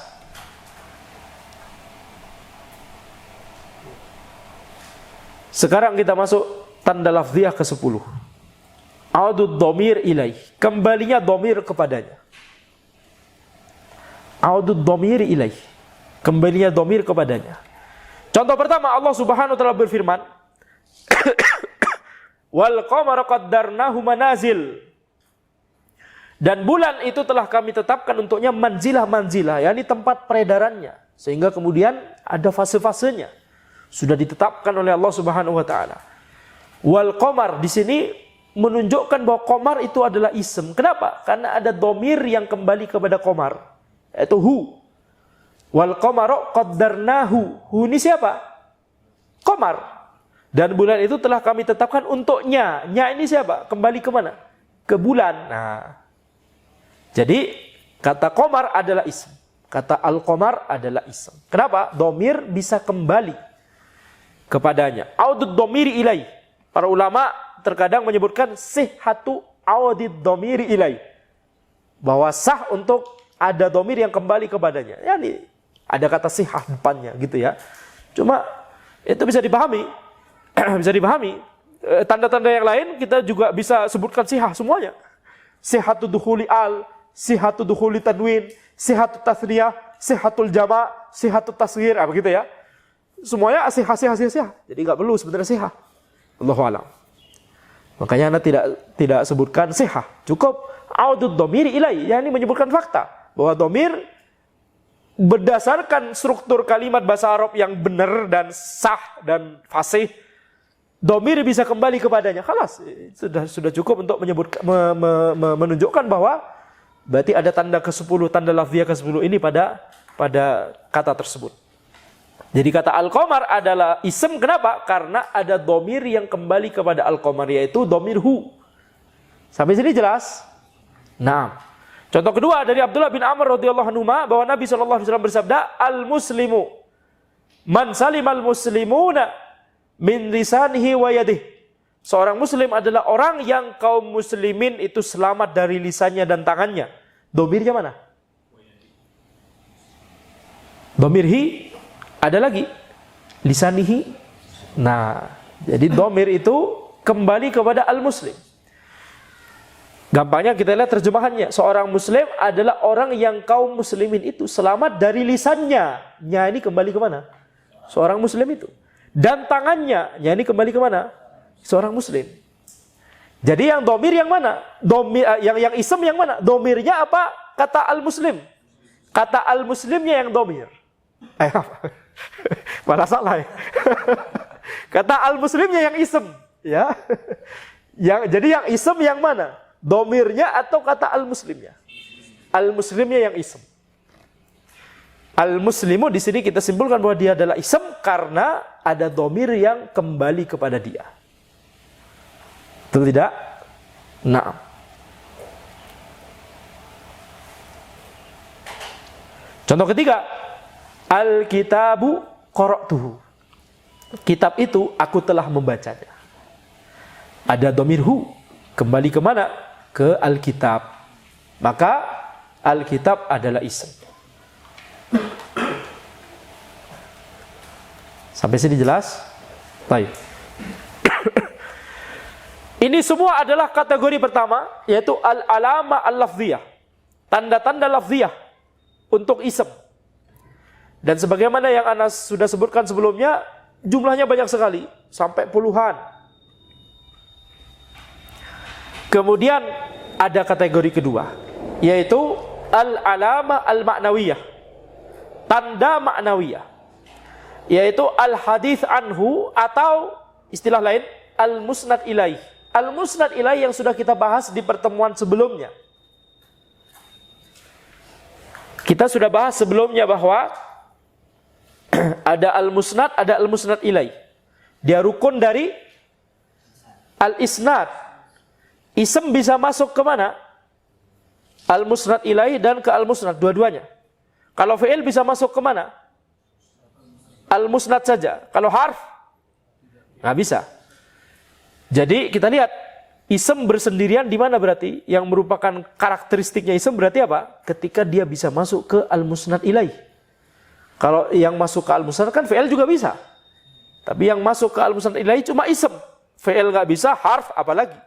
Sekarang kita masuk tanda lafziyah ke-10. Audud dhamir ilaih. Kembalinya dhamir kepadanya. Audud dhamir ilaih. Kembalinya dhamir kepadanya. Contoh pertama, Allah Subhanahu wa taala berfirman, "Wal qamara qaddarnahu manazil." Dan bulan itu telah kami tetapkan untuknya manzilah-manzilah, yakni tempat peredarannya, sehingga kemudian ada fase-fasenya. Sudah ditetapkan oleh Allah Subhanahu wa taala. Wal qamar di sini menunjukkan bahwa qamar itu adalah ism. Kenapa? Karena ada domir yang kembali kepada qamar, yaitu hu. Wal qamara qaddarnahu. Hu ini siapa? Qamar. Dan bulan itu telah kami tetapkan untuknya. Nya ini siapa? Kembali ke mana? Ke bulan. Nah, jadi kata qamar adalah ism. Kata al-qamar adalah ism. Kenapa? Domir bisa kembali kepadanya. Audud domiri ilai. Para ulama terkadang menyebutkan sihhatu audid domiri ilai. Bahwa sah untuk ada domir yang kembali kepadanya. Yani ada kata sihah depannya gitu ya. Cuma itu bisa dipahami. Bisa dipahami. Tanda-tanda yang lain kita juga bisa sebutkan sihah semuanya. Sihhatu dukhuli al, sihhatu dukhuli tanwin, sihhatu tasniyah, sihhatul jama', sihhatul tasghir, begitu ya. Semuanya sihah. Jadi enggak perlu sebenarnya sihah. Allahu a'lam. Makanya Anda tidak sebutkan sihah. Cukup audud dhamiri ilai, yakni menyebutkan fakta bahwa dhamir berdasarkan struktur kalimat bahasa Arab yang benar dan sah dan fasih, dhamir bisa kembali kepadanya. Khalas, sudah cukup untuk menunjukkan bahwa berarti ada tanda ke-10, tanda lafziyah ke-10 ini pada kata tersebut. Jadi kata al-qamar adalah ism, kenapa? Karena ada dhamir yang kembali kepada al-qamar, yaitu dhamir hu. Sampai sini jelas? Nah, contoh kedua dari Abdullah bin Amr radhiyallahu anhu bahwa Nabi SAW bersabda, al-muslimu man salimal muslimuna min lisanihi wa yadihi. Seorang muslim adalah orang yang kaum muslimin itu selamat dari lisannya dan tangannya. Dhamirnya mana? Dhamir hi ada lagi. Lisanihi. Nah, jadi dhamir itu kembali kepada al-muslim. Gampangnya kita lihat terjemahannya. Seorang muslim adalah orang yang kaum muslimin itu selamat dari lisannya. Nya ini kembali ke mana? Seorang muslim itu. Dan tangannya. Nya ini kembali ke mana? Seorang muslim. Jadi yang domir yang mana? Yang isem yang mana? Domirnya apa? Kata al-muslim. Kata al-muslimnya yang domir. Malah salah ya. Kata al-muslimnya yang isem. Ya. Jadi yang isem yang mana? Domirnya atau kata al-muslimnya? Al-muslimnya yang isem. Al-muslimu di sini kita simpulkan bahwa dia adalah isem karena ada domir yang kembali kepada dia. Betul tidak? Nah. Contoh ketiga, al-kitabu qara'tuhu. Kitab itu aku telah membacanya. Ada domir hu, kembali ke mana? Ke al-kitab. Maka al-kitab adalah ism. Sampai sini jelas? Baik. Ini semua adalah kategori pertama, yaitu al-alama al-lafziyah. Tanda-tanda lafziyah untuk ism. Dan sebagaimana yang Anas sudah sebutkan sebelumnya, jumlahnya banyak sekali, sampai puluhan. Kemudian ada kategori kedua, yaitu al-alama al-ma'nawiyah. Tanda ma'nawiyah. Yaitu al-hadits anhu atau istilah lain al-musnad ilaih. Al-musnad ilaih yang sudah kita bahas di pertemuan sebelumnya. Kita sudah bahas sebelumnya bahwa ada al-musnad, ada al-musnad ilaih. Dia rukun dari al-isnad. Ism bisa masuk ke mana? Al-musnad ilaih dan ke al-musnad, dua-duanya. Kalau fi'il bisa masuk ke mana? Al-musnad saja. Kalau harf, nggak bisa. Jadi kita lihat ism bersendirian di mana berarti? Yang merupakan karakteristiknya ism berarti apa? Ketika dia bisa masuk ke al-musnad ilaih. Kalau yang masuk ke al-musnad kan fi'il juga bisa. Tapi yang masuk ke al-musnad ilaih cuma ism. Fi'il nggak bisa, harf apalagi.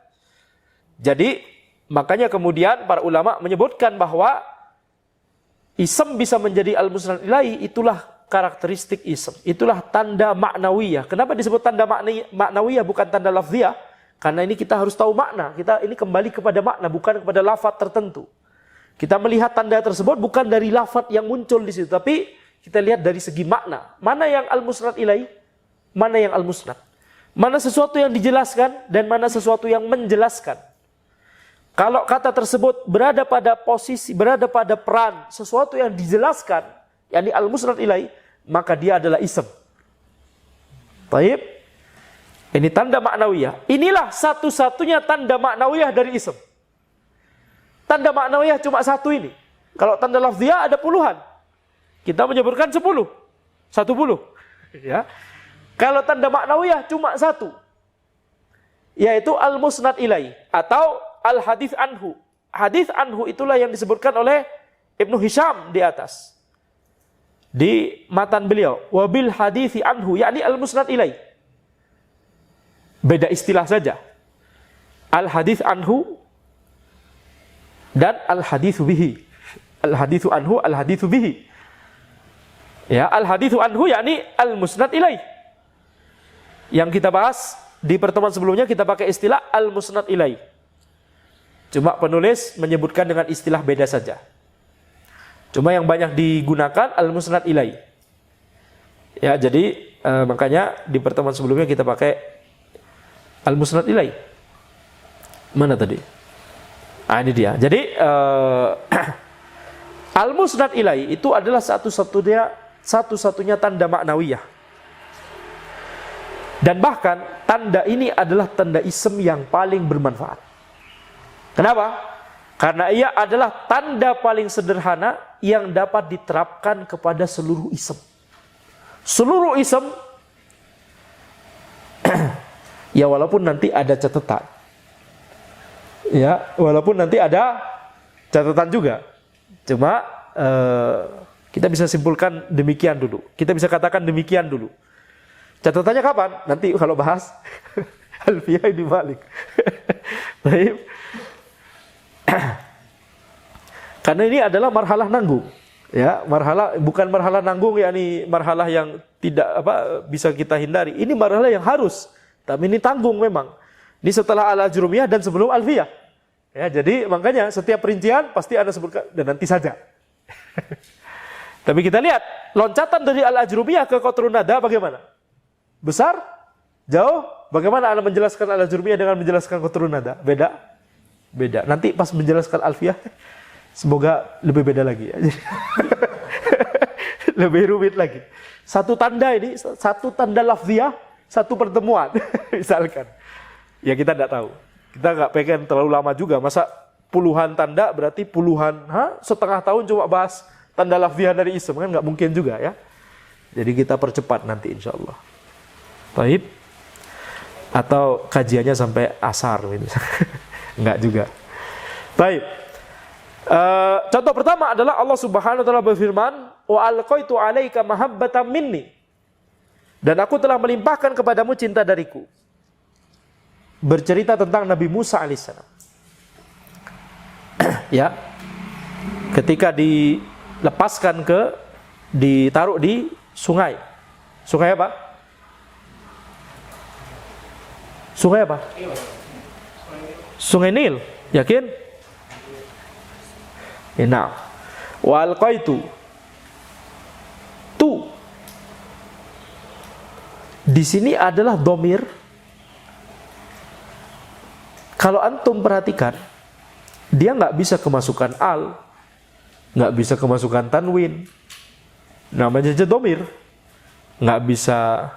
Jadi makanya kemudian para ulama menyebutkan bahwa ism bisa menjadi al-musnad ilaih, itulah karakteristik ism. Itulah tanda maknawiyah. Kenapa disebut tanda maknawiyah bukan tanda lafziyah? Karena ini kita harus tahu makna. Kita ini kembali kepada makna, bukan kepada lafaz tertentu. Kita melihat tanda tersebut bukan dari lafaz yang muncul di situ, tapi kita lihat dari segi makna. Mana yang al-musnad ilaih? Mana yang al-musnad? Mana sesuatu yang dijelaskan dan mana sesuatu yang menjelaskan. Kalau kata tersebut berada pada posisi, berada pada peran sesuatu yang dijelaskan, yakni al-musnad ilaih, maka dia adalah ism. Baik. Ini tanda maknawiyah. Inilah satu-satunya tanda maknawiyah dari ism. Tanda maknawiyah cuma satu ini. Kalau tanda lafziyah ada puluhan. Kita menyebutkan 10. 10. Ya. Kalau tanda maknawiyah cuma satu. Yaitu al-musnad ilaih atau al-hadits anhu. Hadits anhu itulah yang disebutkan oleh Ibnu Hisham di atas. Di matan beliau, wabil hadithi anhu, yakni al-musnad ilaih. Beda istilah saja. Al-hadits anhu dan al-haditsu bihi. Al-haditsu anhu, al-haditsu bihi. Ya, al-haditsu anhu yakni al-musnad ilaih. Yang kita bahas di pertemuan sebelumnya kita pakai istilah al-musnad ilaih. Cuma penulis menyebutkan dengan istilah beda saja. Cuma yang banyak digunakan al-musnad ilaih. Ya, jadi makanya di pertemuan sebelumnya kita pakai al-musnad ilaih. Mana tadi? Ah, ini dia. Jadi al-musnad ilaih itu adalah satu-satunya tanda maknawiyah. Dan bahkan tanda ini adalah tanda ism yang paling bermanfaat. Kenapa? Karena ia adalah tanda paling sederhana yang dapat diterapkan kepada seluruh ism. Seluruh ism, ya walaupun nanti ada catatan. Ya, walaupun nanti ada catatan juga. Cuma kita bisa simpulkan demikian dulu. Kita bisa katakan demikian dulu. Catatannya kapan? Nanti kalau bahas Alfiyah Ibnu Malik. Baik. Karena ini adalah marhalah nanggung. Ya, bukan marhalah nanggung yakni marhalah yang tidak bisa kita hindari. Ini marhalah yang harus. Tapi ini tanggung memang. Ini setelah Al-Ajrumiyah dan sebelum Alfiyah. Ya, jadi makanya setiap perincian pasti Anda sebutkan dan nanti saja. Tapi kita lihat loncatan dari Al-Ajrumiyah ke Qatrun Nada bagaimana? Besar? Jauh? Bagaimana Anda menjelaskan Al-Ajrumiyah dengan menjelaskan Qatrun Nada? Beda? Beda. Nanti pas menjelaskan Alfiyah, semoga lebih beda lagi. Ya. Lebih rumit lagi. Satu tanda ini, satu tanda lafziyah, satu pertemuan. Misalkan. Ya kita tidak tahu. Kita nggak pengen terlalu lama juga. Masa puluhan tanda berarti puluhan, setengah tahun cuma bahas tanda lafziyah dari ism. Kan nggak mungkin juga ya. Jadi kita percepat nanti insya Allah. Baik. Atau kajiannya sampai asar gitu. Enggak juga. Baik. Contoh pertama adalah Allah Subhanahu wa taala berfirman, "Wa alqaitu 'alaika mahabbatan minni." Dan aku telah melimpahkan kepadamu cinta dariku. Bercerita tentang Nabi Musa alaihissalam. Ya. Ketika dilepaskan ditaruh di sungai. Sungai apa? Sungai apa? Sungai Nil, yakin? Nah, wa alqaitu tu. Di sini adalah domir. Kalau antum perhatikan, dia nggak bisa kemasukan al, nggak bisa kemasukan tanwin. Namanya aja domir, nggak bisa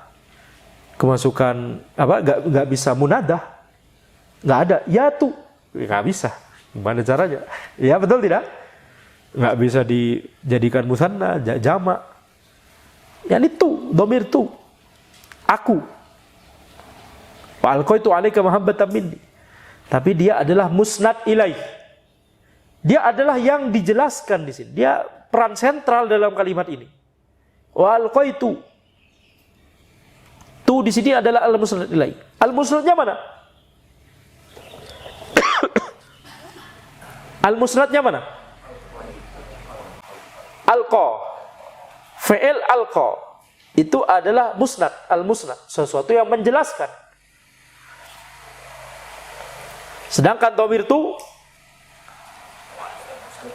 kemasukan nggak bisa munadah. Nggak ada, ya tuh, nggak bisa. Gimana caranya? Ya betul tidak? Nggak bisa dijadikan musanna, jamak. Ya itu, domir tuh, aku. Wa alqaitu 'alaika mahabbatan minni. Tapi dia adalah musnad ilaih. Dia adalah yang dijelaskan di sini. Dia peran sentral dalam kalimat ini. Wa alqaitu. Tu di sini adalah al-musnad ilaih. Al-musnadnya mana? Al-musnadnya mana? Alqa. Fi'il alqa. Itu adalah musnad, al-musnad, sesuatu yang menjelaskan. Sedangkan dhamir itu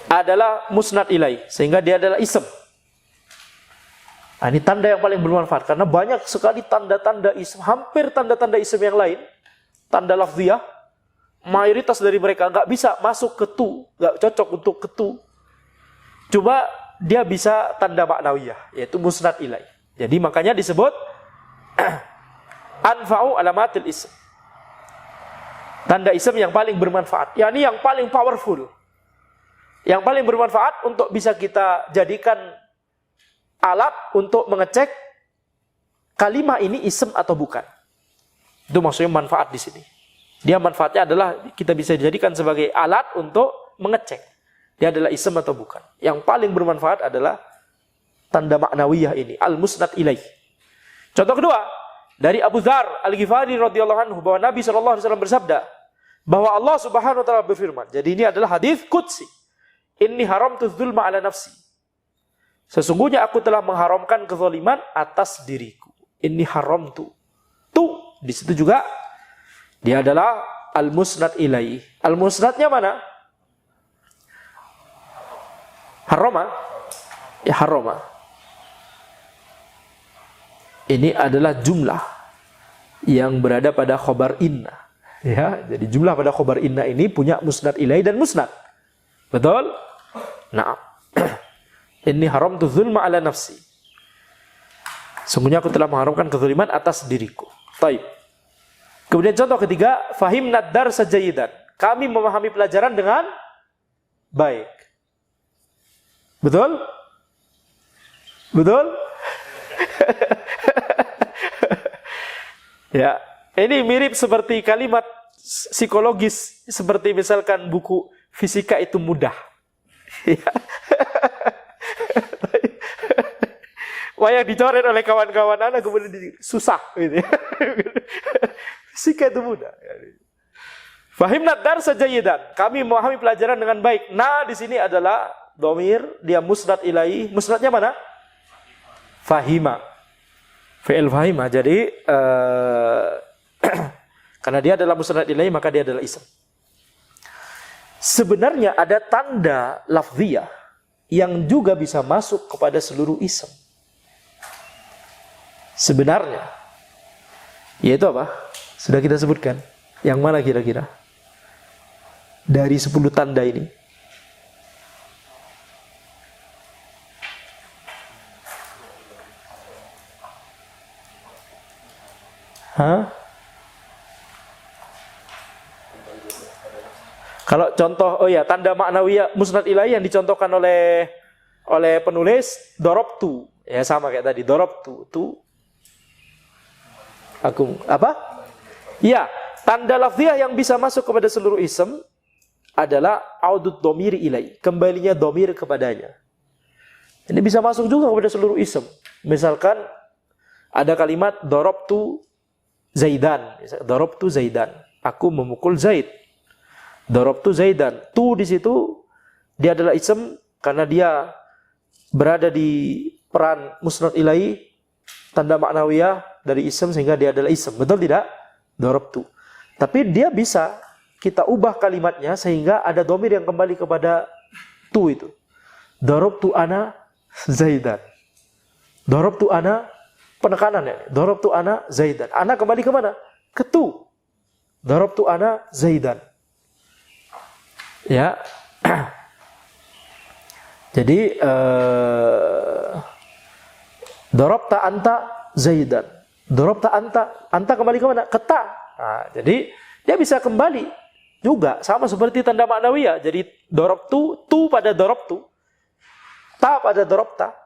adalah musnad ilaih, sehingga dia adalah ism. Nah, ini tanda yang paling bermanfaat karena banyak sekali tanda-tanda ism, hampir tanda-tanda ism yang lain, tanda lafziyah, mayoritas dari mereka nggak bisa masuk ke tu, nggak cocok untuk ke tu. Coba dia bisa tanda maknawiyah, yaitu musnad ilaih. Jadi makanya disebut anfa'u alamatil ism. Tanda ism yang paling bermanfaat, yakni yang paling powerful. Yang paling bermanfaat untuk bisa kita jadikan alat untuk mengecek kalimat ini ism atau bukan. Itu maksudnya manfaat di sini. Dia manfaatnya adalah kita bisa dijadikan sebagai alat untuk mengecek dia adalah ism atau bukan. Yang paling bermanfaat adalah tanda maknawiyah ini, al-musnad ilaih. Contoh kedua, dari Abu Dzar Al-Ghifari radhiyallahu anhu bahwa Nabi sallallahu alaihi wasallam bersabda bahwa Allah Subhanahu wa taala berfirman. Jadi ini adalah hadis qudsi. Inni haramtu dzulma ala nafsi. Sesungguhnya aku telah mengharamkan kezaliman atas diriku. Inni haramtu. Tu di situ juga dia adalah al-musnad ilaih. Al-musnadnya mana? Harama. Ya harama. Ini adalah jumlah yang berada pada khobar inna. Ya, jadi jumlah pada khobar inna ini punya musnad ilaih dan musnad. Betul? Nah, ini haramtu dzulma ala nafsi. Sungguhnya aku telah mengharamkan kezaliman atas diriku. Baik. Kemudian contoh ketiga, fahimna ad-darsa jayidan. Kami memahami pelajaran dengan baik. Betul? Betul? Ya, ini mirip seperti kalimat psikologis, seperti misalkan buku fisika itu mudah. Wah, yang dicoret oleh kawan-kawan anak kemudian susah gitu. Fisika itu mudah. Fahimna darsa jayidan. Kami memahami pelajaran dengan baik. Nah, di sini adalah dhamir, dia musnad ilaih. Musnadnya mana? Fahima. Fi'il fahima. Jadi karena dia adalah musnad ilaih maka dia adalah ism. Sebenarnya ada tanda lafziyah yang juga bisa masuk kepada seluruh ism. Sebenarnya. Yaitu apa? Sudah kita sebutkan. Yang mana kira-kira? Dari 10 tanda ini. Hah? Kalau contoh, oh ya, tanda maknawiyah musnad ilaih yang dicontohkan oleh penulis dorobtu, ya sama kayak tadi dorobtu, tu, aku apa? Ya, tanda lafziyah yang bisa masuk kepada seluruh ism adalah audud domiri ilaih, kembalinya domir kepadanya. Ini bisa masuk juga kepada seluruh ism. Misalkan ada kalimat dorobtu Zaidan, dorobtu Zaidan, aku memukul Zaid. Dorobtu Zaidan, tu di situ dia adalah ism karena dia berada di peran musnad ilaih, tanda maknawiyah dari ism sehingga dia adalah ism. Betul tidak? Dorobtu. Tapi dia bisa kita ubah kalimatnya sehingga ada domir yang kembali kepada tu itu. Dorobtu ana Zaidan. Dorobtu ana penekanan ya. Dorobtu ana Zaidan. Ana kembali ke mana? Ke tu. Dorobtu ana Zaidan. Ya. Jadi dorobta anta Zaidan. Dorobta anta kembali ke mana? Ke ta. Nah, jadi dia bisa kembali juga sama seperti tanda maknawiyah. Jadi dorobtu, tu pada dorobtu, ta pada dorobta,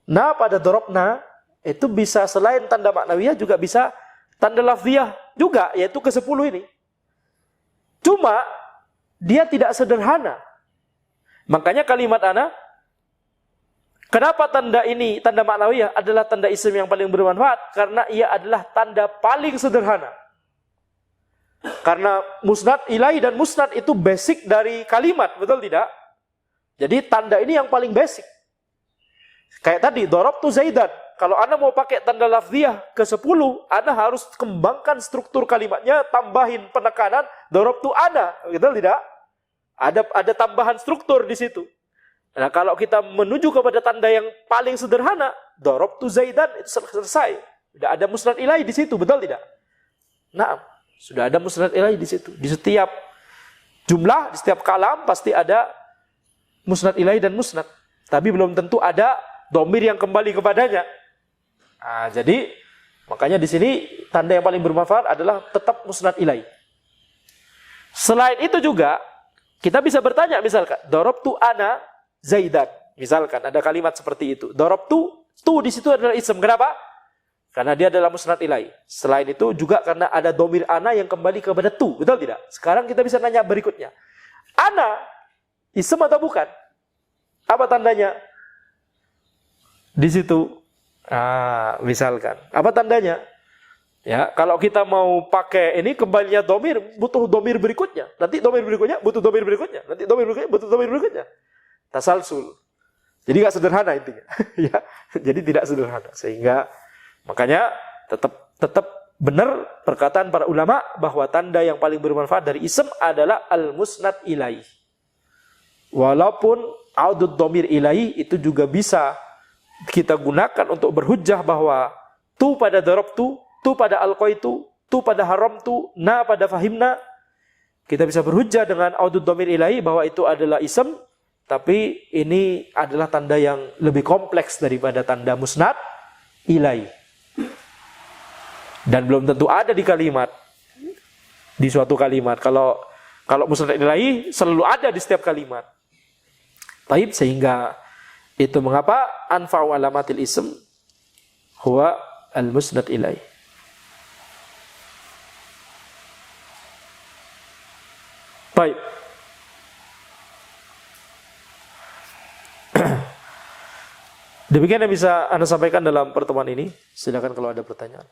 na pada dorobna. Itu bisa selain tanda maknawiyah juga bisa tanda lafziyah juga, yaitu ke-10 ini. Cuma dia tidak sederhana. Makanya kalimat ana, kenapa tanda ini, tanda maknawiyah adalah tanda ism yang paling bermanfaat? Karena ia adalah tanda paling sederhana. Karena musnad ilaih dan musnad itu basic dari kalimat, betul tidak? Jadi tanda ini yang paling basic. Kayak tadi, dorobtu Zaidan. Kalau Anda mau pakai tanda lafziyah ke-10, Anda harus kembangkan struktur kalimatnya, tambahin penekanan, dorobtu ana, gitu tidak? Ada tambahan struktur di situ. Nah, kalau kita menuju kepada tanda yang paling sederhana, darabtu Zaidan, itu selesai. Sudah ada musnad ilahi di situ, betul tidak? Nah, sudah ada musnad ilahi di situ. Di setiap jumlah, di setiap kalam pasti ada musnad ilahi dan musnad. Tapi belum tentu ada dhamir yang kembali kepadanya. Nah, jadi makanya di sini tanda yang paling bermanfaat adalah tetap musnad ilahi. Selain itu juga kita bisa bertanya, misalkan darabtu ana Zaidan, misalkan ada kalimat seperti itu. Darabtu, tu di situ adalah ism. Kenapa? Karena dia adalah musnad ilahi. Selain itu juga karena ada dhamir ana yang kembali kepada tu, betul tidak? Sekarang kita bisa nanya berikutnya. Ana ism atau bukan? Apa tandanya? Di situ. Misalkan. Apa tandanya? Ya, kalau kita mau pakai ini kembalinya dhamir, butuh dhamir berikutnya. Nanti dhamir berikutnya butuh dhamir berikutnya. Nanti dhamir berikutnya butuh dhamir berikutnya. Tasalsul. Jadi nggak sederhana intinya. Ya, jadi tidak sederhana. Sehingga makanya tetap benar perkataan para ulama bahwa tanda yang paling bermanfaat dari ism adalah al-musnad ilaih. Walaupun audud dhamir ilaih itu juga bisa kita gunakan untuk berhujjah bahwa tu pada darabtu, tu pada alqaitu, tu pada haramtu, na pada fahimna. Kita bisa berhujjah dengan audud dhamir ilaih bahwa itu adalah ism. Tapi ini adalah tanda yang lebih kompleks daripada tanda musnad ilaih. Dan belum tentu ada di kalimat. Di suatu kalimat. Kalau musnad ilaih selalu ada di setiap kalimat. Baik, sehingga itu mengapa anfa'u alamatil ism huwa al-musnad ilaih. Baik. Demikian yang bisa Anda sampaikan dalam pertemuan ini. Silakan kalau ada pertanyaan.